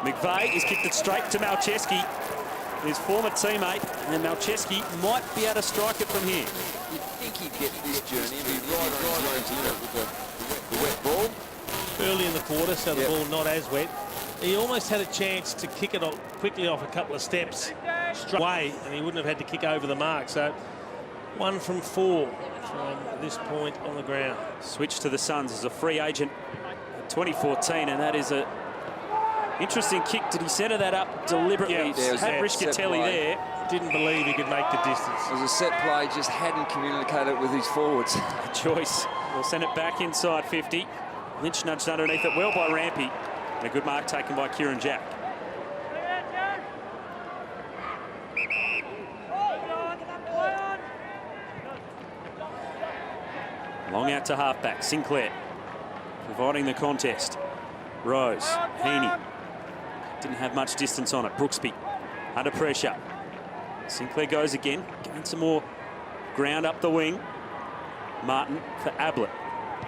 McVeigh has kicked it straight to Malcheski, his former teammate, and Malcheski might be able to strike it from here. You'd think he'd get this journey and be right on his unit with the wet ball. Early in the quarter, so the ball not as wet. He almost had a chance to kick it quickly off a couple of steps straight away, and he wouldn't have had to kick over the mark. So 1 from 4 from this point on the ground. Switch to the Suns as a free agent in 2014, and that is a interesting kick. Did he centre that up deliberately? Yeah, had Rischitelli there. Didn't believe he could make the distance. It was a set play, just hadn't communicated with his forwards. Joyce will send it back inside 50. Lynch nudged underneath it well by Rampy. And a good mark taken by Kieren Jack. Long out to halfback. Sinclair providing the contest. Rose, Heaney. Didn't have much distance on it. Brooksby under pressure. Sinclair goes again. Gain some more ground up the wing. Martin for Ablett.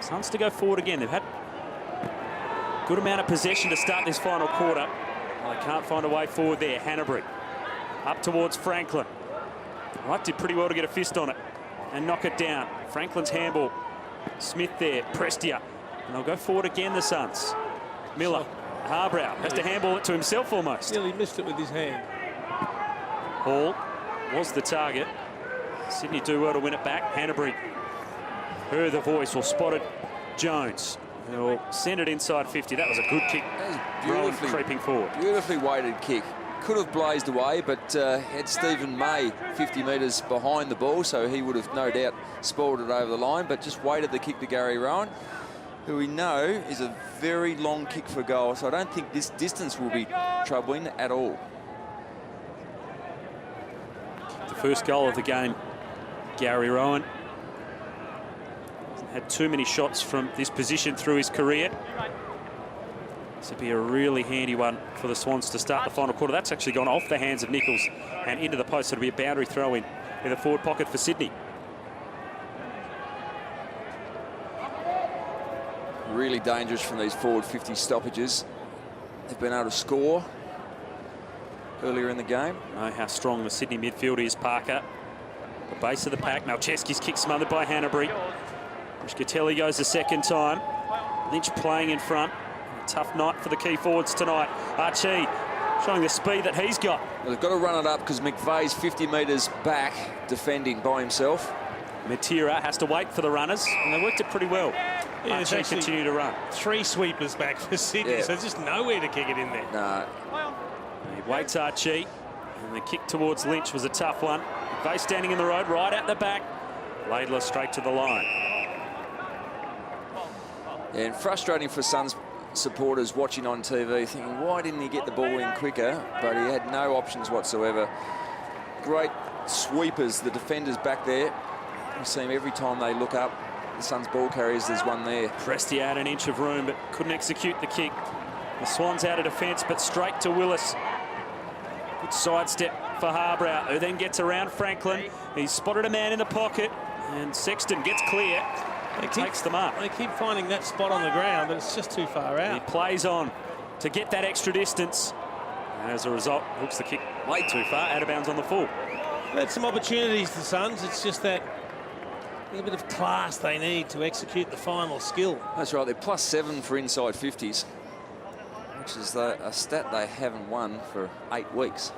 Suns to go forward again. They've had a good amount of possession to start this final quarter. Well, they can't find a way forward there. Hanbury up towards Franklin. Wright did pretty well to get a fist on it and knock it down. Franklin's handball. Smith there. Prestia. And they'll go forward again, the Suns. Miller. Harbrow has to handball it to himself almost. Nearly missed it with his hand. Hall was the target. Sydney do well to win it back. Hanbury heard the voice or spotted Jones. He'll send it inside 50. That was a good kick. Beautifully creeping forward. Beautifully weighted kick. Could have blazed away, but had Stephen May 50 metres behind the ball, so he would have no doubt spoiled it over the line, but just weighted the kick to Gary Rowan, who we know is a very long kick for goal, so I don't think this distance will be troubling at all. The first goal of the game, Gary Rowan. Hasn't had too many shots from this position through his career. This would be a really handy one for the Swans to start the final quarter. That's actually gone off the hands of Nichols and into the post. It'll be a boundary throw in the forward pocket for Sydney. Really dangerous from these forward 50 stoppages. They've been able to score earlier in the game. Know how strong the Sydney midfield is. Parker, the base of the pack. Malcheski's kick smothered by Hanbury. Rischitelli goes the second time. Lynch playing in front. A tough night for the key forwards tonight. Archie showing the speed that he's got. Well, they've got to run it up because McVeigh's 50 metres back defending by himself. Matera has to wait for the runners, and they worked it pretty well. Yeah, Archie continue to run. 3 sweepers back for Sydney, so there's just nowhere to kick it in there. No. He waits Archie, and the kick towards Lynch was a tough one. McVeigh standing in the road, right out the back. Laidler straight to the line. And frustrating for Suns supporters watching on TV, thinking, why didn't he get the ball in quicker? But he had no options whatsoever. Great sweepers, the defenders back there. You see him every time they look up. The Suns ball carriers, there's one there. Prestia had an inch of room, but couldn't execute the kick. The Swans out of defence, but straight to Willis. Good sidestep for Harbrow, who then gets around Franklin. He's spotted a man in the pocket, and Sexton gets clear. He takes the mark. They keep finding that spot on the ground, but it's just too far out. He plays on to get that extra distance. And as a result, hooks the kick way too far, out of bounds on the full. Had some opportunities, the Suns. It's just that a bit of class they need to execute the final skill. That's right, they're +7 for inside 50s, which is a stat they haven't won for 8 weeks.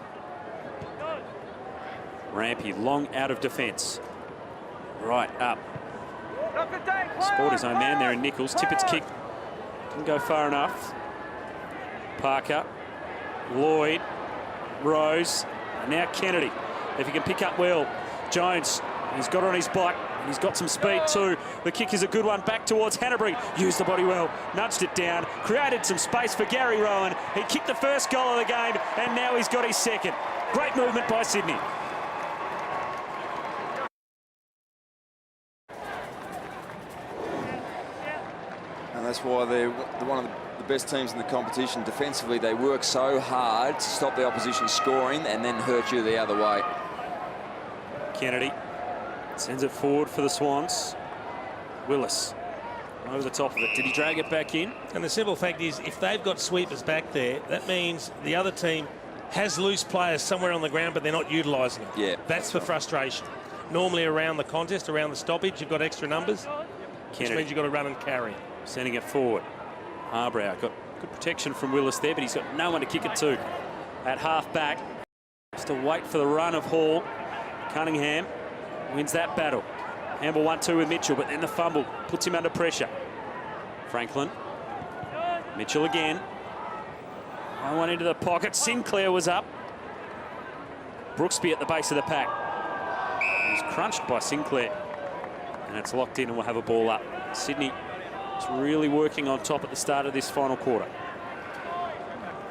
Rampy long out of defence. Right up. Sport his own man there in Nichols. Tippett's kick didn't go far enough. Parker, Lloyd, Rose, and now Kennedy. If he can pick up well, Jones, he's got it on his bike. He's got some speed too. The kick is a good one back towards Hanbury. Used the body well, nudged it down, created some space for Gary Rowan. He kicked the first goal of the game, and now he's got his second. Great movement by Sydney. And that's why they're one of the best teams in the competition. Defensively, they work so hard to stop the opposition scoring and then hurt you the other way. Kennedy sends it forward for the Swans. Willis over the top of it. Did he drag it back in? And the simple fact is, if they've got sweepers back there, that means the other team has loose players somewhere on the ground, but they're not utilising them. Yeah. That's the frustration. Normally around the contest, around the stoppage, you've got extra numbers, which means you've got to run and carry. Sending it forward. Harbrow got good protection from Willis there, but he's got no one to kick it to. At half back, just to wait for the run of Hall. Cunningham wins that battle. Handball 1-2 with Mitchell, but then the fumble puts him under pressure. Franklin. Mitchell again. No one into the pocket. Sinclair was up. Brooksby at the base of the pack. He was crunched by Sinclair. And it's locked in and we'll have a ball up. Sydney is really working on top at the start of this final quarter.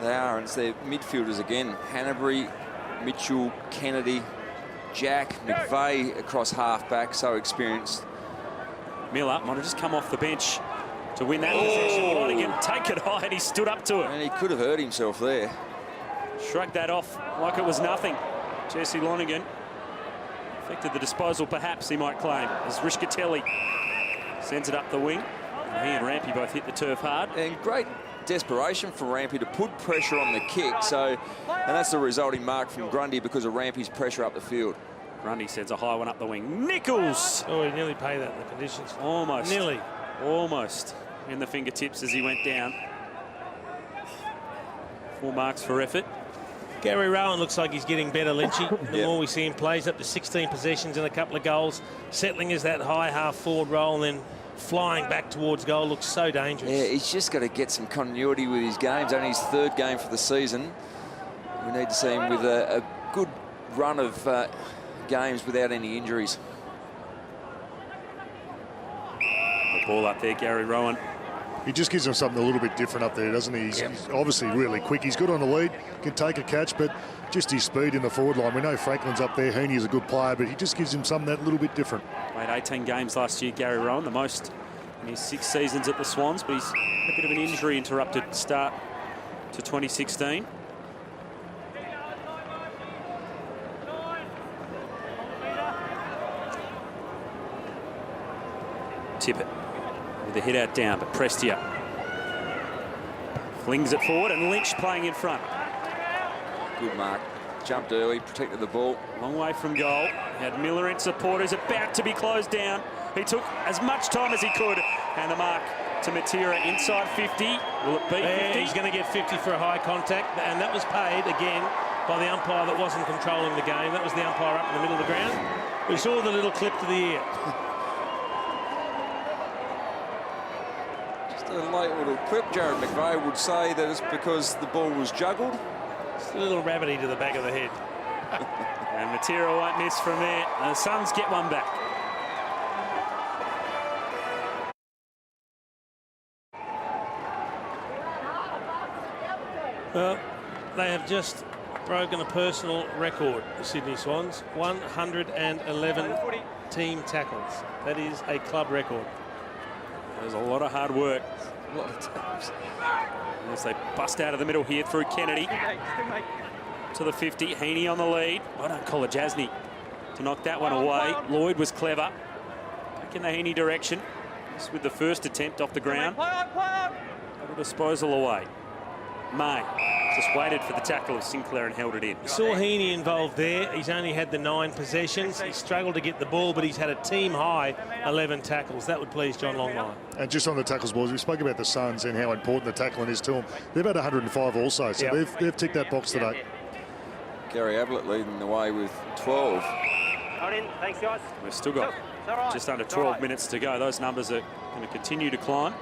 They are, and it's their midfielders again. Hanbury, Mitchell, Kennedy, Jack, McVeigh across half-back, so experienced. Miller might have just come off the bench to win that possession. Lonigan take it high and he stood up to it. And he could have hurt himself there. Shrugged that off like it was nothing. Jesse Lonigan affected the disposal, perhaps he might claim, as Rischkatelli sends it up the wing. And he and Rampy both hit the turf hard. And great desperation from Rampy to put pressure on the kick. So, and that's the resulting mark from Grundy because of Rampy's pressure up the field. Grundy sends a high one up the wing. Nichols! Oh, he nearly paid that in the conditions. Almost. Nearly. Almost in the fingertips as he went down. 4 marks for effort. Gary Rowan looks like he's getting better, Lynchy. The more we see him play, he's up to 16 possessions and a couple of goals. Settling as that high half-forward role and then flying back towards goal looks so dangerous. Yeah, he's just got to get some continuity with his games. Only his 3rd game for the season. We need to see him with a good run of games without any injuries. The ball up there, Gary Rowan. He just gives him something a little bit different up there, doesn't he? He's obviously really quick. He's good on the lead, can take a catch, but just his speed in the forward line. We know Franklin's up there. Heaney is a good player, but he just gives him something that little bit different. Played 18 games last year, Gary Rowan, the most in his 6 seasons at the Swans, but he's had a bit of an injury-interrupted start to 2016. Tippett with the hit out down, but Prestia flings it forward and Lynch playing in front. Good mark. Jumped early, protected the ball. Long way from goal. He had Miller in support, who's about to be closed down. He took as much time as he could, and the mark to Matera inside 50. Will it be 50? He's going to get 50 for a high contact, and that was paid again by the umpire that wasn't controlling the game. That was the umpire up in the middle of the ground. We saw the little clip to the ear. Just a late little clip. Jared McVeigh would say that it's because the ball was juggled. Just a little rabbity to the back of the head. And Matera won't miss from there. The Suns get one back. Well, they have just broken a personal record, the Sydney Swans. 111 team tackles. That is a club record. There's a lot of hard work. A lot of times. As they bust out of the middle here through Kennedy. To the 50. Heaney on the lead. I don't call it Jasny to knock that one away. Lloyd was clever. Back in the Heaney direction. Just with the first attempt off the ground. Got a disposal away. May just waited for the tackle of Sinclair and held it in. Saw Heaney involved there. He's only had the 9 possessions. He struggled to get the ball, but he's had a team high 11 tackles. That would please John Longmire. And just on the tackles, boys, we spoke about the Suns and how important the tackling is to them. They've had 105 also, so they've ticked that box today. Gary Ablett leading the way with 12. Thanks, guys. We've still got just under 12 minutes to go. Those numbers are going to continue to climb.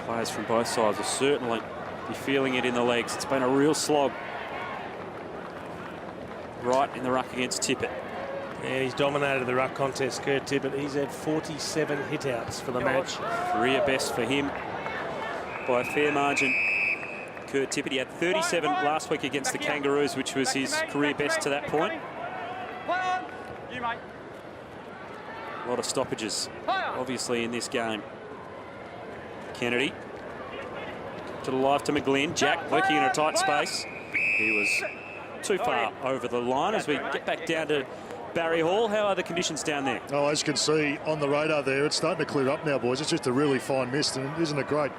Players from both sides will certainly be feeling it in the legs. It's been a real slog. Right in the ruck against Tippett. Yeah, he's dominated the ruck contest, Kurt Tippett. He's had 47 hit-outs for the match. Career best for him by a fair margin. Kurt Tippett, he had 37 last week against the Kangaroos, which was his career best to that point. A lot of stoppages, obviously, in this game. Kennedy to the live to McGlynn. Jack working in a tight space. He was too far over the line as we get back down to Barry Hall, how are the conditions down there? Oh, as you can see on the radar there, it's starting to clear up now, boys. It's just a really fine mist, and isn't it great?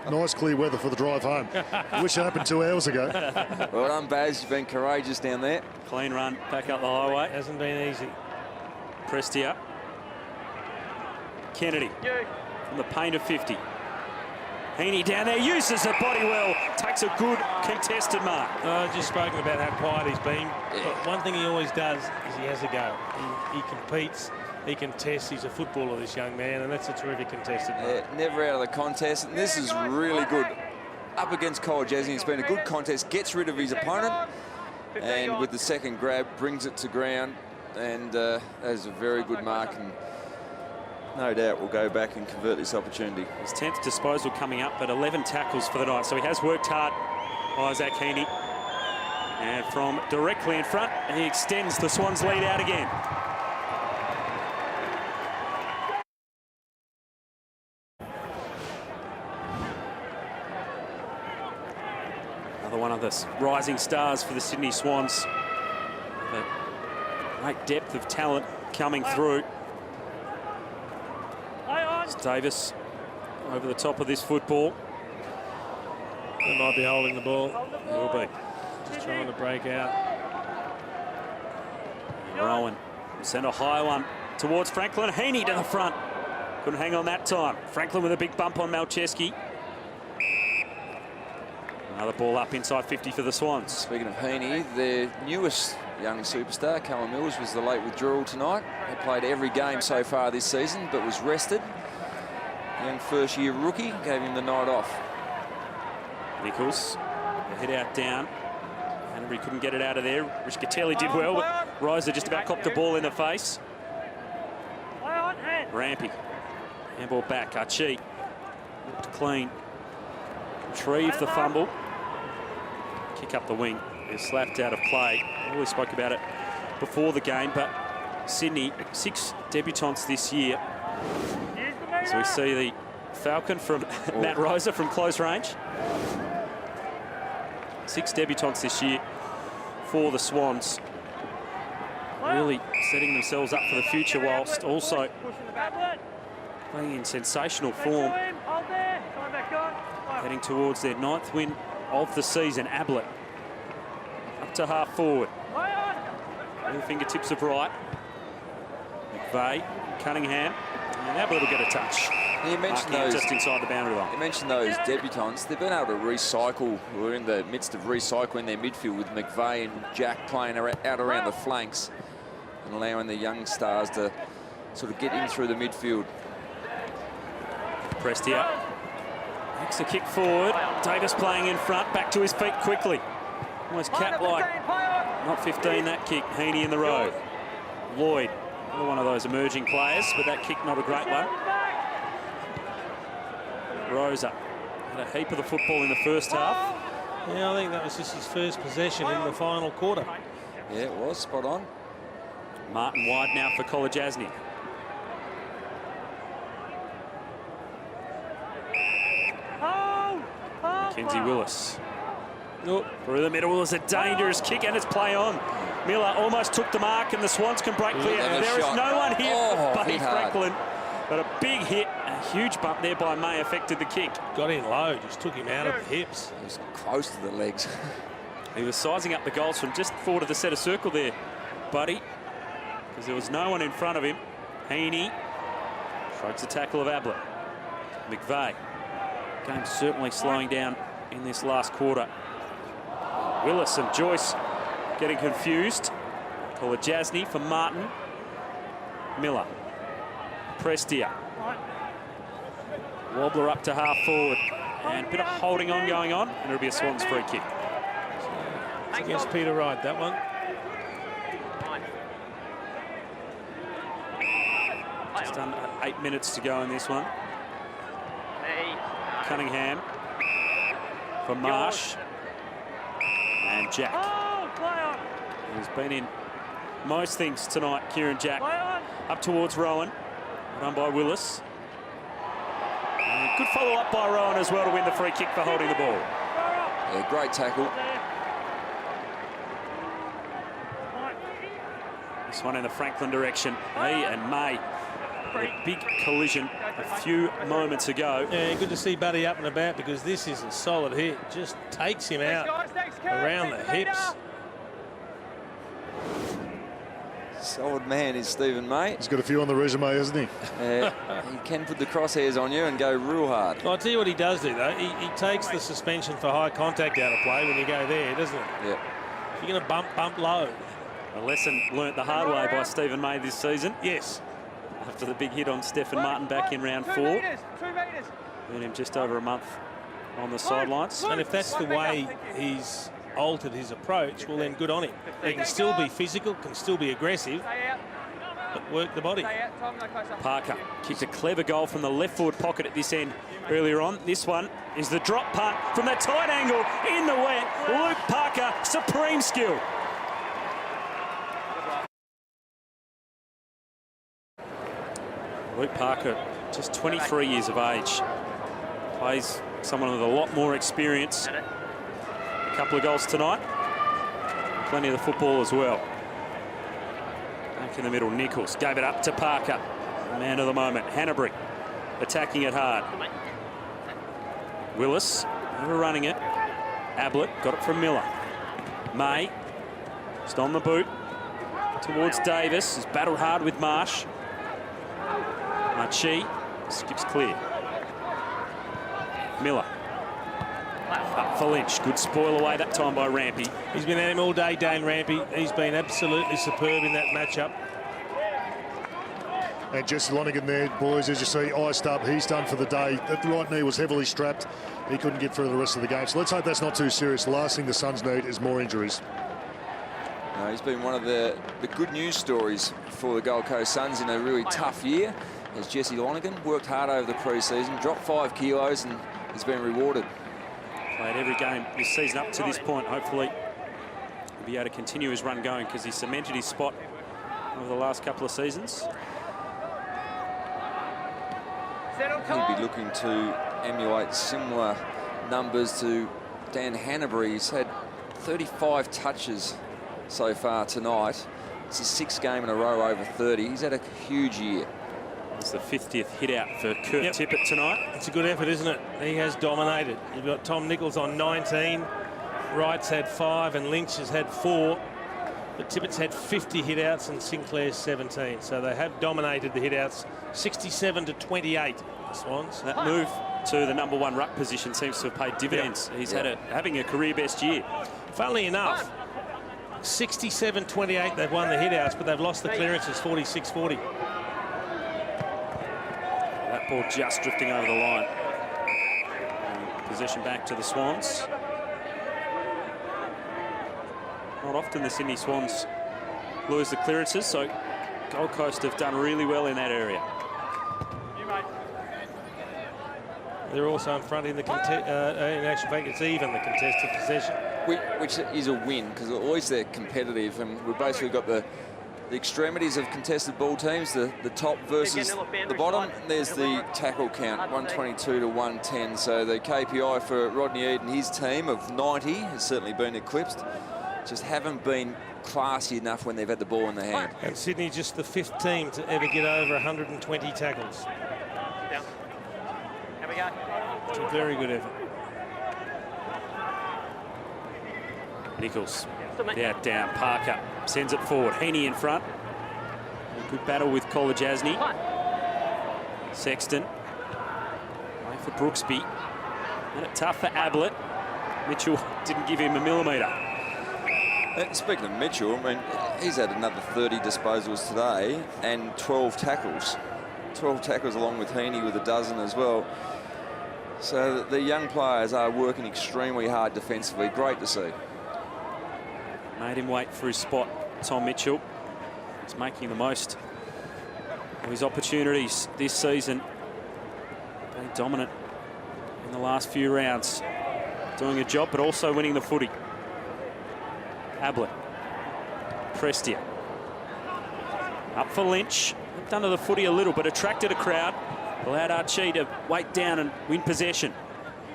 Nice clear weather for the drive home. Wish it happened 2 hours ago. Well done, Baz. You've been courageous down there. Clean run back up the highway. Hasn't been easy. Prestia. Kennedy from the paint of 50. Heaney down there, uses the body well, takes a good contested mark. I've just spoken about how quiet he's been. Yeah. But one thing he always does is he has a go. He competes, he contests. He's a footballer, this young man, and that's a terrific contested mark. Yeah, never out of the contest. And this is really good. Up against Kyle Jasny, it's been a good contest. Gets rid of his opponent, and with the second grab, brings it to ground. And that is a very good mark. And no doubt we'll go back and convert this opportunity. His 10th disposal coming up, but 11 tackles for the night. So he has worked hard, Isaac Heaney. And from directly in front, he extends the Swans lead out again. Another one of the rising stars for the Sydney Swans. A great depth of talent coming through. Davis over the top of this football. They might be holding the ball. It will be. Just trying to break out. Rowan sent a high one towards Franklin. Heaney to the front. Couldn't hang on that time. Franklin with a big bump on Malcheski. Another ball up inside 50 for the Swans. Speaking of Heaney, their newest young superstar, Callum Mills, was the late withdrawal tonight. He played every game so far this season, but was rested. Young first-year rookie, gave him the night off. Nichols, the head out down. Hanbury couldn't get it out of there. Riscatelli did well, but Riser just about copped the ball in the face. Rampy. Handball back. Archie looked clean. Retrieved the fumble. Kick up the wing. Is slapped out of play. We always spoke about it before the game, but Sydney, 6 debutants this year. So we see the Falcon from Matt Riser from close range. 6 debutants this year for the Swans. Really setting themselves up for the future whilst also playing in sensational form. Heading towards their 9th win of the season. Ablett up to half forward. With the fingertips of right. McVeigh, Cunningham, and Ablett will get a touch. You mentioned those, just inside the boundary line. You mentioned those debutants. They've been able to recycle. We're in the midst of recycling their midfield with McVeigh and Jack playing out around the flanks and allowing the young stars to sort of get in through the midfield. Prestia makes a kick forward. Davis playing in front, back to his feet quickly. Almost cat-like. Not 15, that kick. Heaney in the row. Lloyd, another one of those emerging players, but that kick not a great one. Rosa had a heap of the football in the first half. Yeah, I think that was just his first possession in the final quarter. Yeah, it was spot on. Martin wide now for Kolajasny. Mackenzie Willis. Through the middle was a dangerous kick, and it's play on. Miller almost took the mark, and the Swans can break clear. There is no one here for Buddy Franklin. But a big hit, a huge bump there by May affected the kick. Got in low, just took him out of the hips. He was close to the legs. He was sizing up the goals from just forward of the centre circle there, Buddy, because there was no one in front of him. Heaney strikes the tackle of Ablett. McVeigh. Game certainly slowing down in this last quarter. Willis and Joyce getting confused. Kolajasny for Martin. Miller. Prestia. Wobbler up to half forward. And a bit of holding on going on. And it'll be a Swans free kick. It's against Peter Wright, that one. Just under 8 minutes to go in this one. Cunningham for Marsh. And Jack. He's been in most things tonight, Kieren Jack. Up towards Rowan. Run by Willis. And good follow-up by Rowan as well to win the free kick for holding the ball. Yeah, great tackle. This one in the Franklin direction. He and May. A big collision a few moments ago. Yeah, good to see Buddy up and about, because this is a solid hit. Just takes him out around the hips. Solid man is Stephen May. He's got a few on the resume, hasn't he? He can put the crosshairs on you and go real hard. Well, I'll tell you what he does do, though. He takes the suspension for high contact out of play when you go there, doesn't he? Yeah. You're going to bump low. A lesson learnt the hard way by Stephen May this season. Yes. After the big hit on Stephen Martin back in round 4. 2 metres. Earned him just over a month on the sidelines. And if that's the way he's altered his approach, well, then good on him. He can still be physical, can still be aggressive, but work the body. Parker kicked a clever goal from the left forward pocket at this end earlier on. This one is the drop punt from the tight angle in the wet. Luke Parker, supreme skill. Luke Parker, just 23 years of age, plays someone with a lot more experience. A couple of goals tonight, plenty of the football as well. Back in the middle, Nichols gave it up to Parker, man of the moment. Hanbury attacking it hard. Willis overrunning it. Ablett got it from Miller. May just on the boot towards Davis. He's battled hard with Marsh. Archie skips clear. Miller up for Lynch. Good spoil away that time by Rampy. He's been at him all day, Dane Rampy. He's been absolutely superb in that matchup. And Jesse Lonergan there, boys, as you see, iced up. He's done for the day. That right knee was heavily strapped. He couldn't get through the rest of the game. So let's hope that's not too serious. The last thing the Suns need is more injuries. No, he's been one of the good news stories for the Gold Coast Suns in a really tough year. As Jesse Lonergan worked hard over the pre-season, dropped 5 kilos and has been rewarded. Played every game this season up to this point. Hopefully he'll be able to continue his run going, because he cemented his spot over the last couple of seasons. He'll be looking to emulate similar numbers to Dan Hanbury. He's had 35 touches so far tonight. It's his 6th game in a row over 30. He's had a huge year. It's the 50th hit out for Kurt Tippett tonight. It's a good effort, isn't it? He has dominated. You've got Tom Nichols on 19. Wright's had 5 and Lynch has had 4. But Tippett's had 50 hit-outs and Sinclair's 17. So they have dominated the hit-outs, 67-28, the Swans. That move to the #1 ruck position seems to have paid dividends. He's having a career best year. Funnily enough, 67-28 they've won the hit-outs, but they've lost the clearances 46-40. That ball just drifting over the line. And possession back to the Swans. Not often the Sydney Swans lose the clearances, so Gold Coast have done really well in that area. They're also in front in the in actual fact, it's even the contested possession, Which is a win, because at least they're competitive, and we've basically got the extremities of contested ball teams, the top versus the bottom. There's the tackle count, 122 to 110. So the KPI for Rodney Eade and his team of 90 has certainly been eclipsed. Just haven't been classy enough when they've had the ball in their hand. And Sydney just the 5th team to ever get over 120 tackles. It's a very good effort. Nichols down. Parker sends it forward. Heaney in front. A good battle with Kolajasny. Sexton. Way for Brooksby. And it tough for Ablett. Mitchell didn't give him a millimetre. Speaking of Mitchell, I mean, he's had another 30 disposals today and 12 tackles. 12 tackles along with Heaney with a dozen as well. So the young players are working extremely hard defensively. Great to see. Made him wait for his spot. Tom Mitchell is making the most of his opportunities this season. Being dominant in the last few rounds. Doing a job, but also winning the footy. Ablett. Prestia. Up for Lynch. Looked under the footy a little, but attracted a crowd. Allowed Archie to wait down and win possession.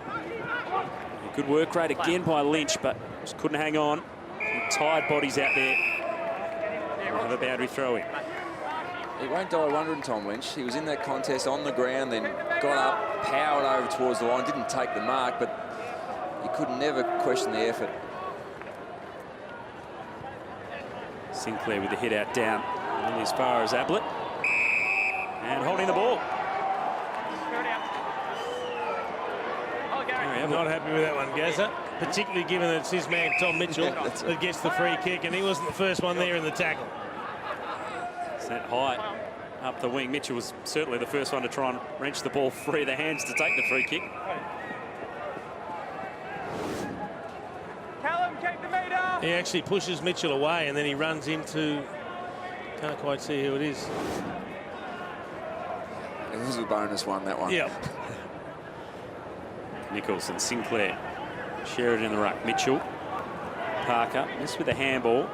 A good work rate again by Lynch, but just couldn't hang on. Some tired bodies out there. We'll have a boundary throw in. He won't die wondering, Tom Lynch. He was in that contest on the ground, then got up, powered over towards the line, didn't take the mark, but you could never question the effort. Sinclair with the hit out down, only as far as Ablett. And holding the ball. I'm not happy with that one, Gazza, particularly given that it's his man, Tom Mitchell, that gets the free kick, and he wasn't the first one there in the tackle. Sent high up the wing. Mitchell was certainly the first one to try and wrench the ball free of the hands to take the free kick. Callum, keep the meter. He actually pushes Mitchell away, and then he runs into, can't quite see who it is. This is a bonus one, that one. Yeah. Nichols and Sinclair share it in the ruck. Mitchell, Parker, missed with the handball.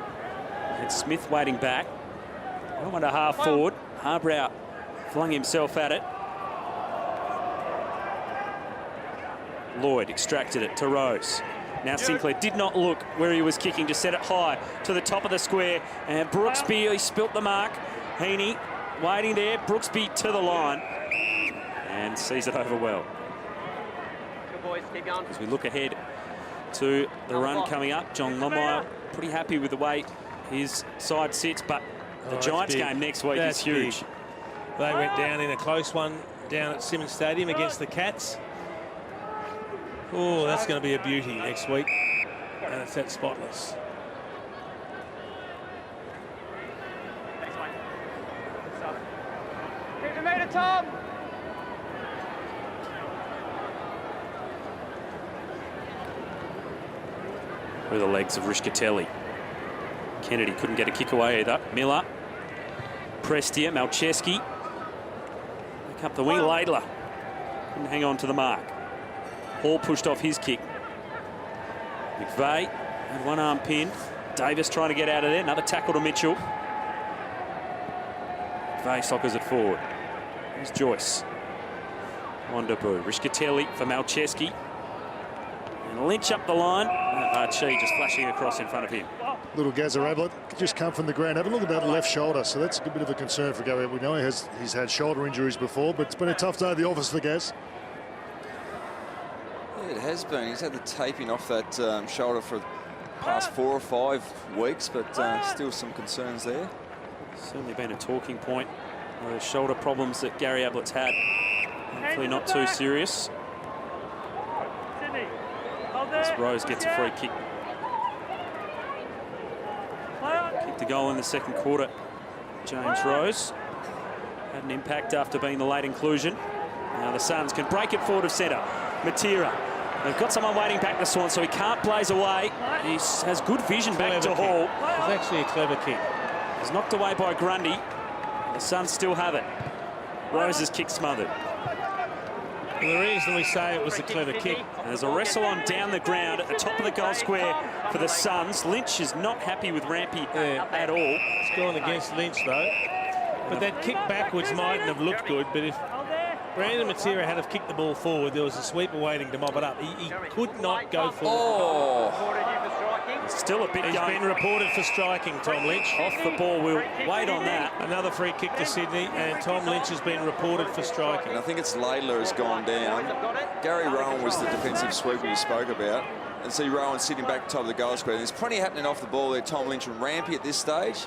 And Smith waiting back. I went a half forward. Harbrow flung himself at it. Lloyd extracted it to Rose. Now Sinclair did not look where he was kicking, just set it high to the top of the square. And Brooksby, he spilt the mark. Heaney waiting there. Brooksby to the line and sees it over well. Good boys, keep going. As we look ahead to the run coming up, John Lomire pretty happy with the way his side sits, but the Giants game next week is huge. Big. They went down in a close one down at Simmons Stadium against the Cats. Oh, that's going to be a beauty next week. And it's at Spotless. Keep the meter, Tom. Through the legs of Rischitelli. Kennedy couldn't get a kick away either. Miller. Prestia, Malcheski. Back up the wing, Laidler. Couldn't hang on to the mark. Hall pushed off his kick. McVeigh had one arm pinned. Davis trying to get out of there. Another tackle to Mitchell. McVeigh soccers it forward. Here's Joyce. Wonderbu. Rischitelli for Malcheski. And Lynch up the line. Archie just flashing across in front of him. Little Gazza Ablett just come from the ground. Have a look at that left shoulder. So that's a bit of a concern for Gary. We know he's had shoulder injuries before, but it's been a tough day at the office for Gaz. Yeah, it has been. He's had the taping off that shoulder for the past 4 or 5 weeks, but still some concerns there. Certainly been a talking point. The shoulder problems that Gary Ablett's had. Hopefully not too serious. As Rose gets a free kick. Kicked a goal in the second quarter. James Rose had an impact after being the late inclusion. Now the Suns can break it forward of centre. Matera. They've got someone waiting back the Swans, so he can't blaze away. He has good vision back to Hall. It's actually a clever kick. He's knocked away by Grundy. The Suns still have it. Rose's kick smothered. And the reason we say it was a clever kick. There's a wrestle on down the ground at the top of the goal square for the Suns. Lynch is not happy with Rampy at all. It's gone against Lynch, though. But that kick backwards mightn't have looked good, but if Brandon Matera had have kicked the ball forward, there was a sweeper waiting to mop it up. He could not go forward. Oh! Still a bit He's going. been reported for striking, Tom Lynch. Off the ball, we'll wait on that. Another free kick to Sydney, and Tom Lynch has been reported for striking. And I think it's Laidler has gone down. Gary Rowan was the defensive sweeper we spoke about. And see Rowan sitting back top of the goal square. There's plenty happening off the ball there, Tom Lynch and Rampy at this stage.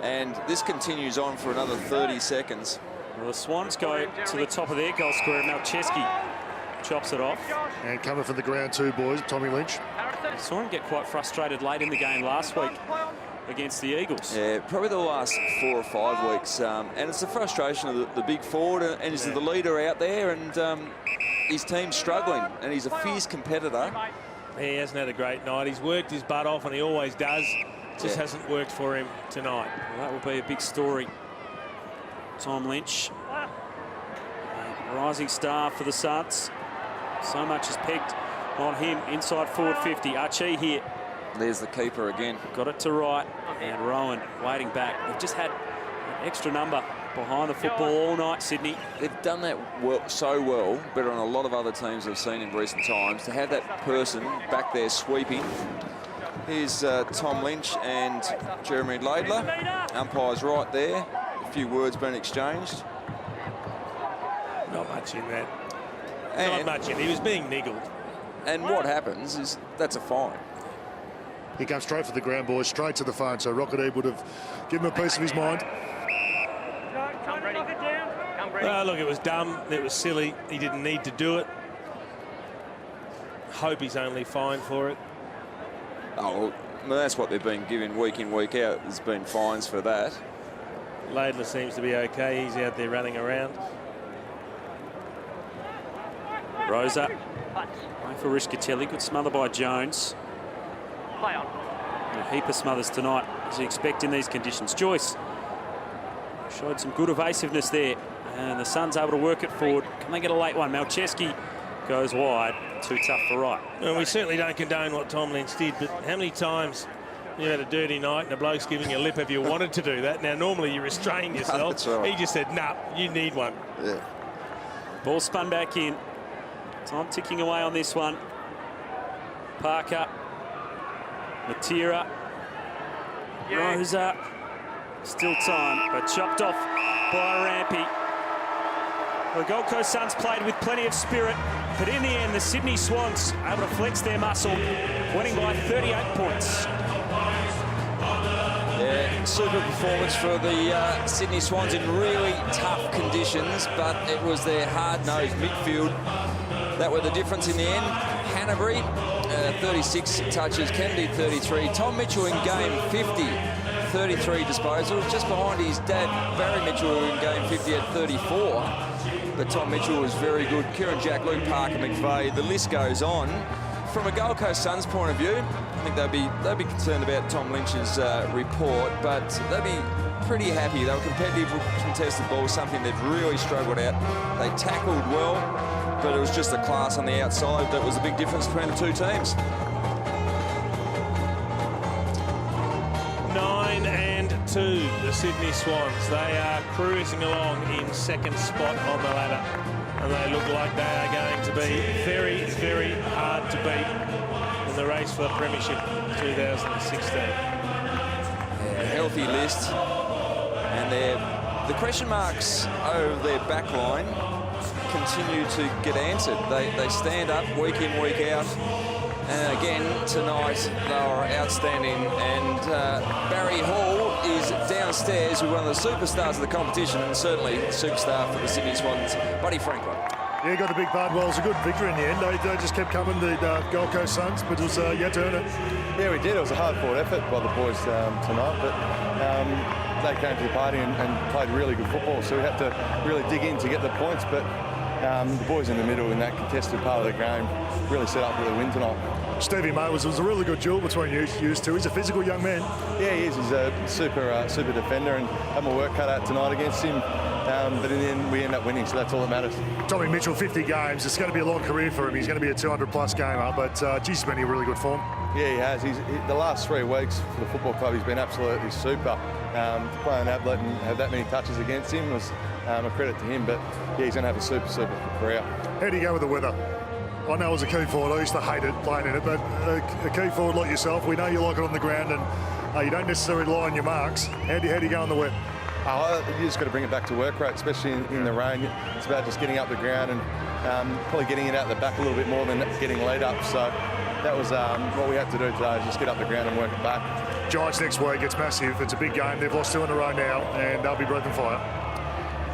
And this continues on for another 30 seconds. Well, the Swans go to the top of their goal square, and Malcheski chops it off. And coming from the ground too, boys, Tommy Lynch. I saw him get quite frustrated late in the game last week against the Eagles. Yeah, probably the last 4 or 5 weeks. And it's the frustration of the big forward, and he's the leader out there, and his team's struggling, and he's a fierce competitor. He hasn't had a great night. He's worked his butt off, and he always does. Just hasn't worked for him tonight. Well, that will be a big story. Tom Lynch, a rising star for the Suns. So much is pegged on him inside forward 50. Archie here. There's the keeper again. Got it to right, and Rowan waiting back. They've just had an extra number behind the football all night, Sydney. They've done that so well, better than a lot of other teams I've seen in recent times, to have that person back there sweeping. Here's Tom Lynch and Jeremy Laidler. Umpire's right there. A few words been exchanged. Not much in that. And, Not much in. He was being niggled. And what happens is that's a fine. He comes straight for the ground, boys, straight to the phone. So Rocket would have given him a piece of his mind. Look, it was dumb. It was silly. He didn't need to do it. Hope he's only fined for it. Oh, well, that's what they've been given week in, week out. There's been fines for that. Laidler seems to be okay. He's out there running around. Rosa. Way for Riscatelli. Good smother by Jones. A heap of smothers tonight, as you expect in these conditions. Joyce showed some good evasiveness there. And the Suns able to work it forward. Can they get a late one? Malcheski goes wide. Too tough for right. Well, we certainly don't condone what Tom Lynch did, but how many times you had a dirty night and a bloke's giving you a lip if you wanted to do that? Now, normally you restrain yourself. That's right. He just said, nah, you need one. Yeah. Ball spun back in. Time ticking away on this one. Parker. Matera. Rosa. Still time, but chopped off by Rampy. The Gold Coast Suns played with plenty of spirit, but in the end, the Sydney Swans able to flex their muscle, winning by 38 points. Yeah, super performance for the Sydney Swans in really tough conditions, but it was their hard-nosed midfield that were the difference in the end. Hanbury, 36 touches, Kennedy 33, Tom Mitchell in game 50, 33 disposals, just behind his dad, Barry Mitchell, who in game 50 at 34. But Tom Mitchell was very good. Kieren, Jack, Luke, Parker, McVeigh, the list goes on. From a Gold Coast Suns point of view, I think they'd be concerned about Tom Lynch's report, but they'd be pretty happy. They were competitive with contested balls, something they've really struggled at. They tackled well, but it was just the class on the outside that was the big difference between the two teams. 9-2, the Sydney Swans. They are cruising along in second spot on the ladder, and they look like they are going to be very, very hard to beat in the race for the Premiership 2016. A healthy list, and the question marks over their back line continue to get answered. They stand up week in, week out. And again, tonight, they were outstanding. And Barry Hall is downstairs with one of the superstars of the competition, and certainly the superstar for the Sydney Swans, Buddy Franklin. Yeah, he got the big part. Well, it was a good victory in the end. They just kept coming, the Gold Coast Suns, but it was yet to earn it. Yeah, we did. It was a hard-fought effort by the boys tonight, but they came to the party and played really good football, so we had to really dig in to get the points, but the boys in the middle in that contested part of the game really set up for the win tonight. Stevie, mate, it was a really good duel between you two. He's a physical young man. Yeah, he is. He's a super defender, and had my work cut out tonight against him. But in the end, we end up winning, so that's all that matters. Tommy Mitchell, 50 games. It's going to be a long career for him. He's going to be a 200-plus gamer, but geez, he's been in really good form. Yeah, he has. The last 3 weeks for the football club, he's been absolutely super. To play on Ablett and have that many touches against him was a credit to him, but yeah, he's going to have a super career. How do you go with the weather? I know as a key forward, I used to hate it playing in it, but a key forward like yourself, we know you like it on the ground, and you don't necessarily rely on your marks. How do you go on the wet? You just got to bring it back to work rate, especially in the rain. It's about just getting up the ground and probably getting it out the back a little bit more than getting lead up. So that was what we had to do today, is just get up the ground and work it back. Giants next week, it's massive. It's a big game. They've lost 2 in a row now, and they'll be breathing fire.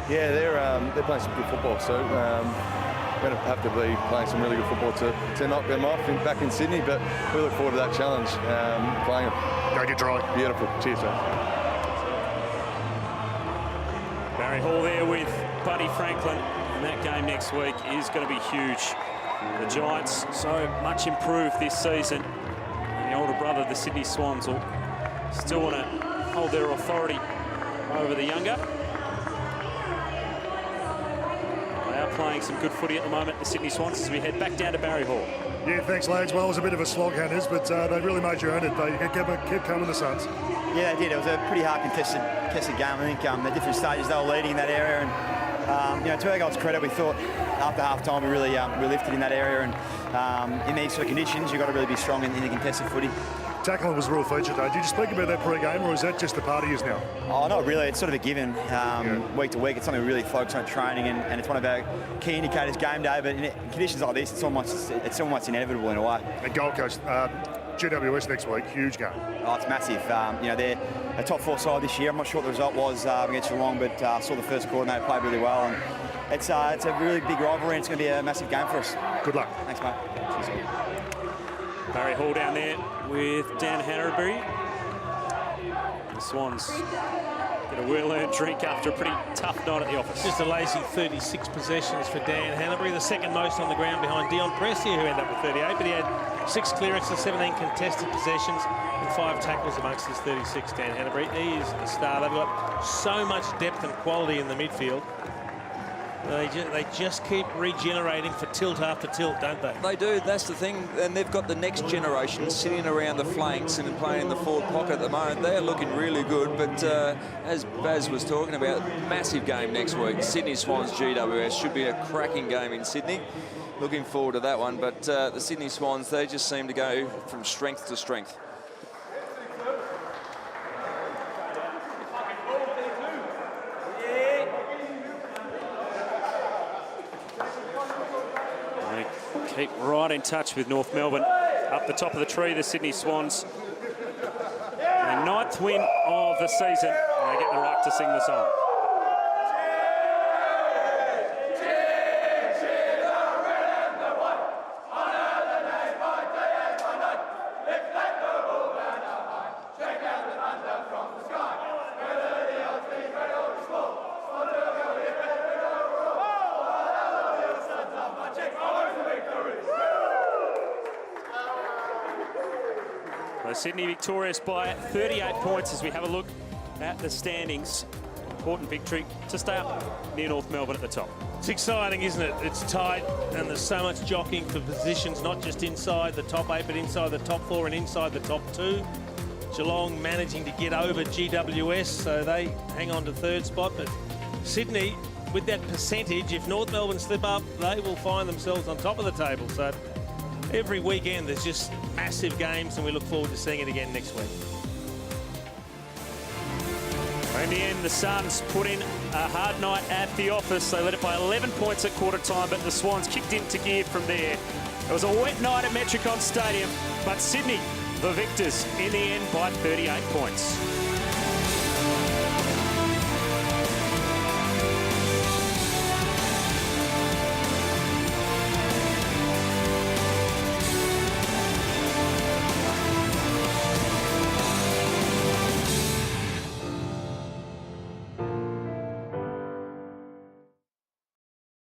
Yeah, they're playing some good football, so we're going to have to be playing some really good football to knock them off back in Sydney, but we look forward to that challenge, playing them. Go get dry. Beautiful. Cheers, man. Barry Hall there with Buddy Franklin, and that game next week is going to be huge. The Giants so much improved this season, and the older brother, the Sydney Swans, will still want to hold their authority over the younger. They are playing some good footy at the moment, the Sydney Swans, as we head back down to Barry Hall. Yeah, thanks, lads. Well, it was a bit of a slog, Hannahs, but they really made you earn it. They kept coming, the Suns. Yeah, they did. It was a pretty hard contested game. I think the different stages they were leading in that area, and to our guys' credit, we thought after half-time we really we lifted in that area, and in these sort of conditions you've got to really be strong in the contested footy tackling was a real feature today. Did you speak about that pre-game, or is that just the part of yours now? Oh, not really. It's sort of a given week to week. It's something we really focus on training, and it's one of our key indicators game day. But in conditions like this, it's almost inevitable in a way. And Gold Coast, GWS next week, huge game. Oh, it's massive. You know, they're a top 4 side this year. I'm not sure what the result was against Geelong, but saw the first quarter and they played really well. And it's a really big rivalry, and it's going to be a massive game for us. Good luck. Thanks, mate. Barry Hall down there with Dan Hanbury. The Swans get a well-earned drink after a pretty tough night at the office. Just a lazy 36 possessions for Dan Hanbury, the second most on the ground behind Dion Prestia, who ended up with 38, but he had 6 clearances, 17 contested possessions, and 5 tackles amongst his 36, Dan Hanbury. He is a star. They've got so much depth and quality in the midfield. They just keep regenerating for tilt after tilt, don't they? They do, that's the thing. And they've got the next generation sitting around the flanks and playing in the forward pocket at the moment. They're looking really good, but as Baz was talking about, massive game next week. Sydney Swans GWS should be a cracking game in Sydney. Looking forward to that one, but the Sydney Swans, they just seem to go from strength to strength. Keep right in touch with North Melbourne. Up the top of the tree, the Sydney Swans. Their 9th win of the season. And they get the right to sing the song. Sydney victorious by 38 points as we have a look at the standings. Important victory to stay up near North Melbourne at the top. It's exciting, isn't it? It's tight, and there's so much jockeying for positions, not just inside the top 8, but inside the top 4 and inside the top 2. Geelong managing to get over GWS, so they hang on to 3rd spot. But Sydney, with that percentage, if North Melbourne slip up, they will find themselves on top of the table. So every weekend there's just massive games, and we look forward to seeing it again next week. In the end, the Suns put in a hard night at the office. They led it by 11 points at quarter time, but the Swans kicked into gear from there. It was a wet night at Metricon Stadium, but Sydney, the victors, in the end by 38 points.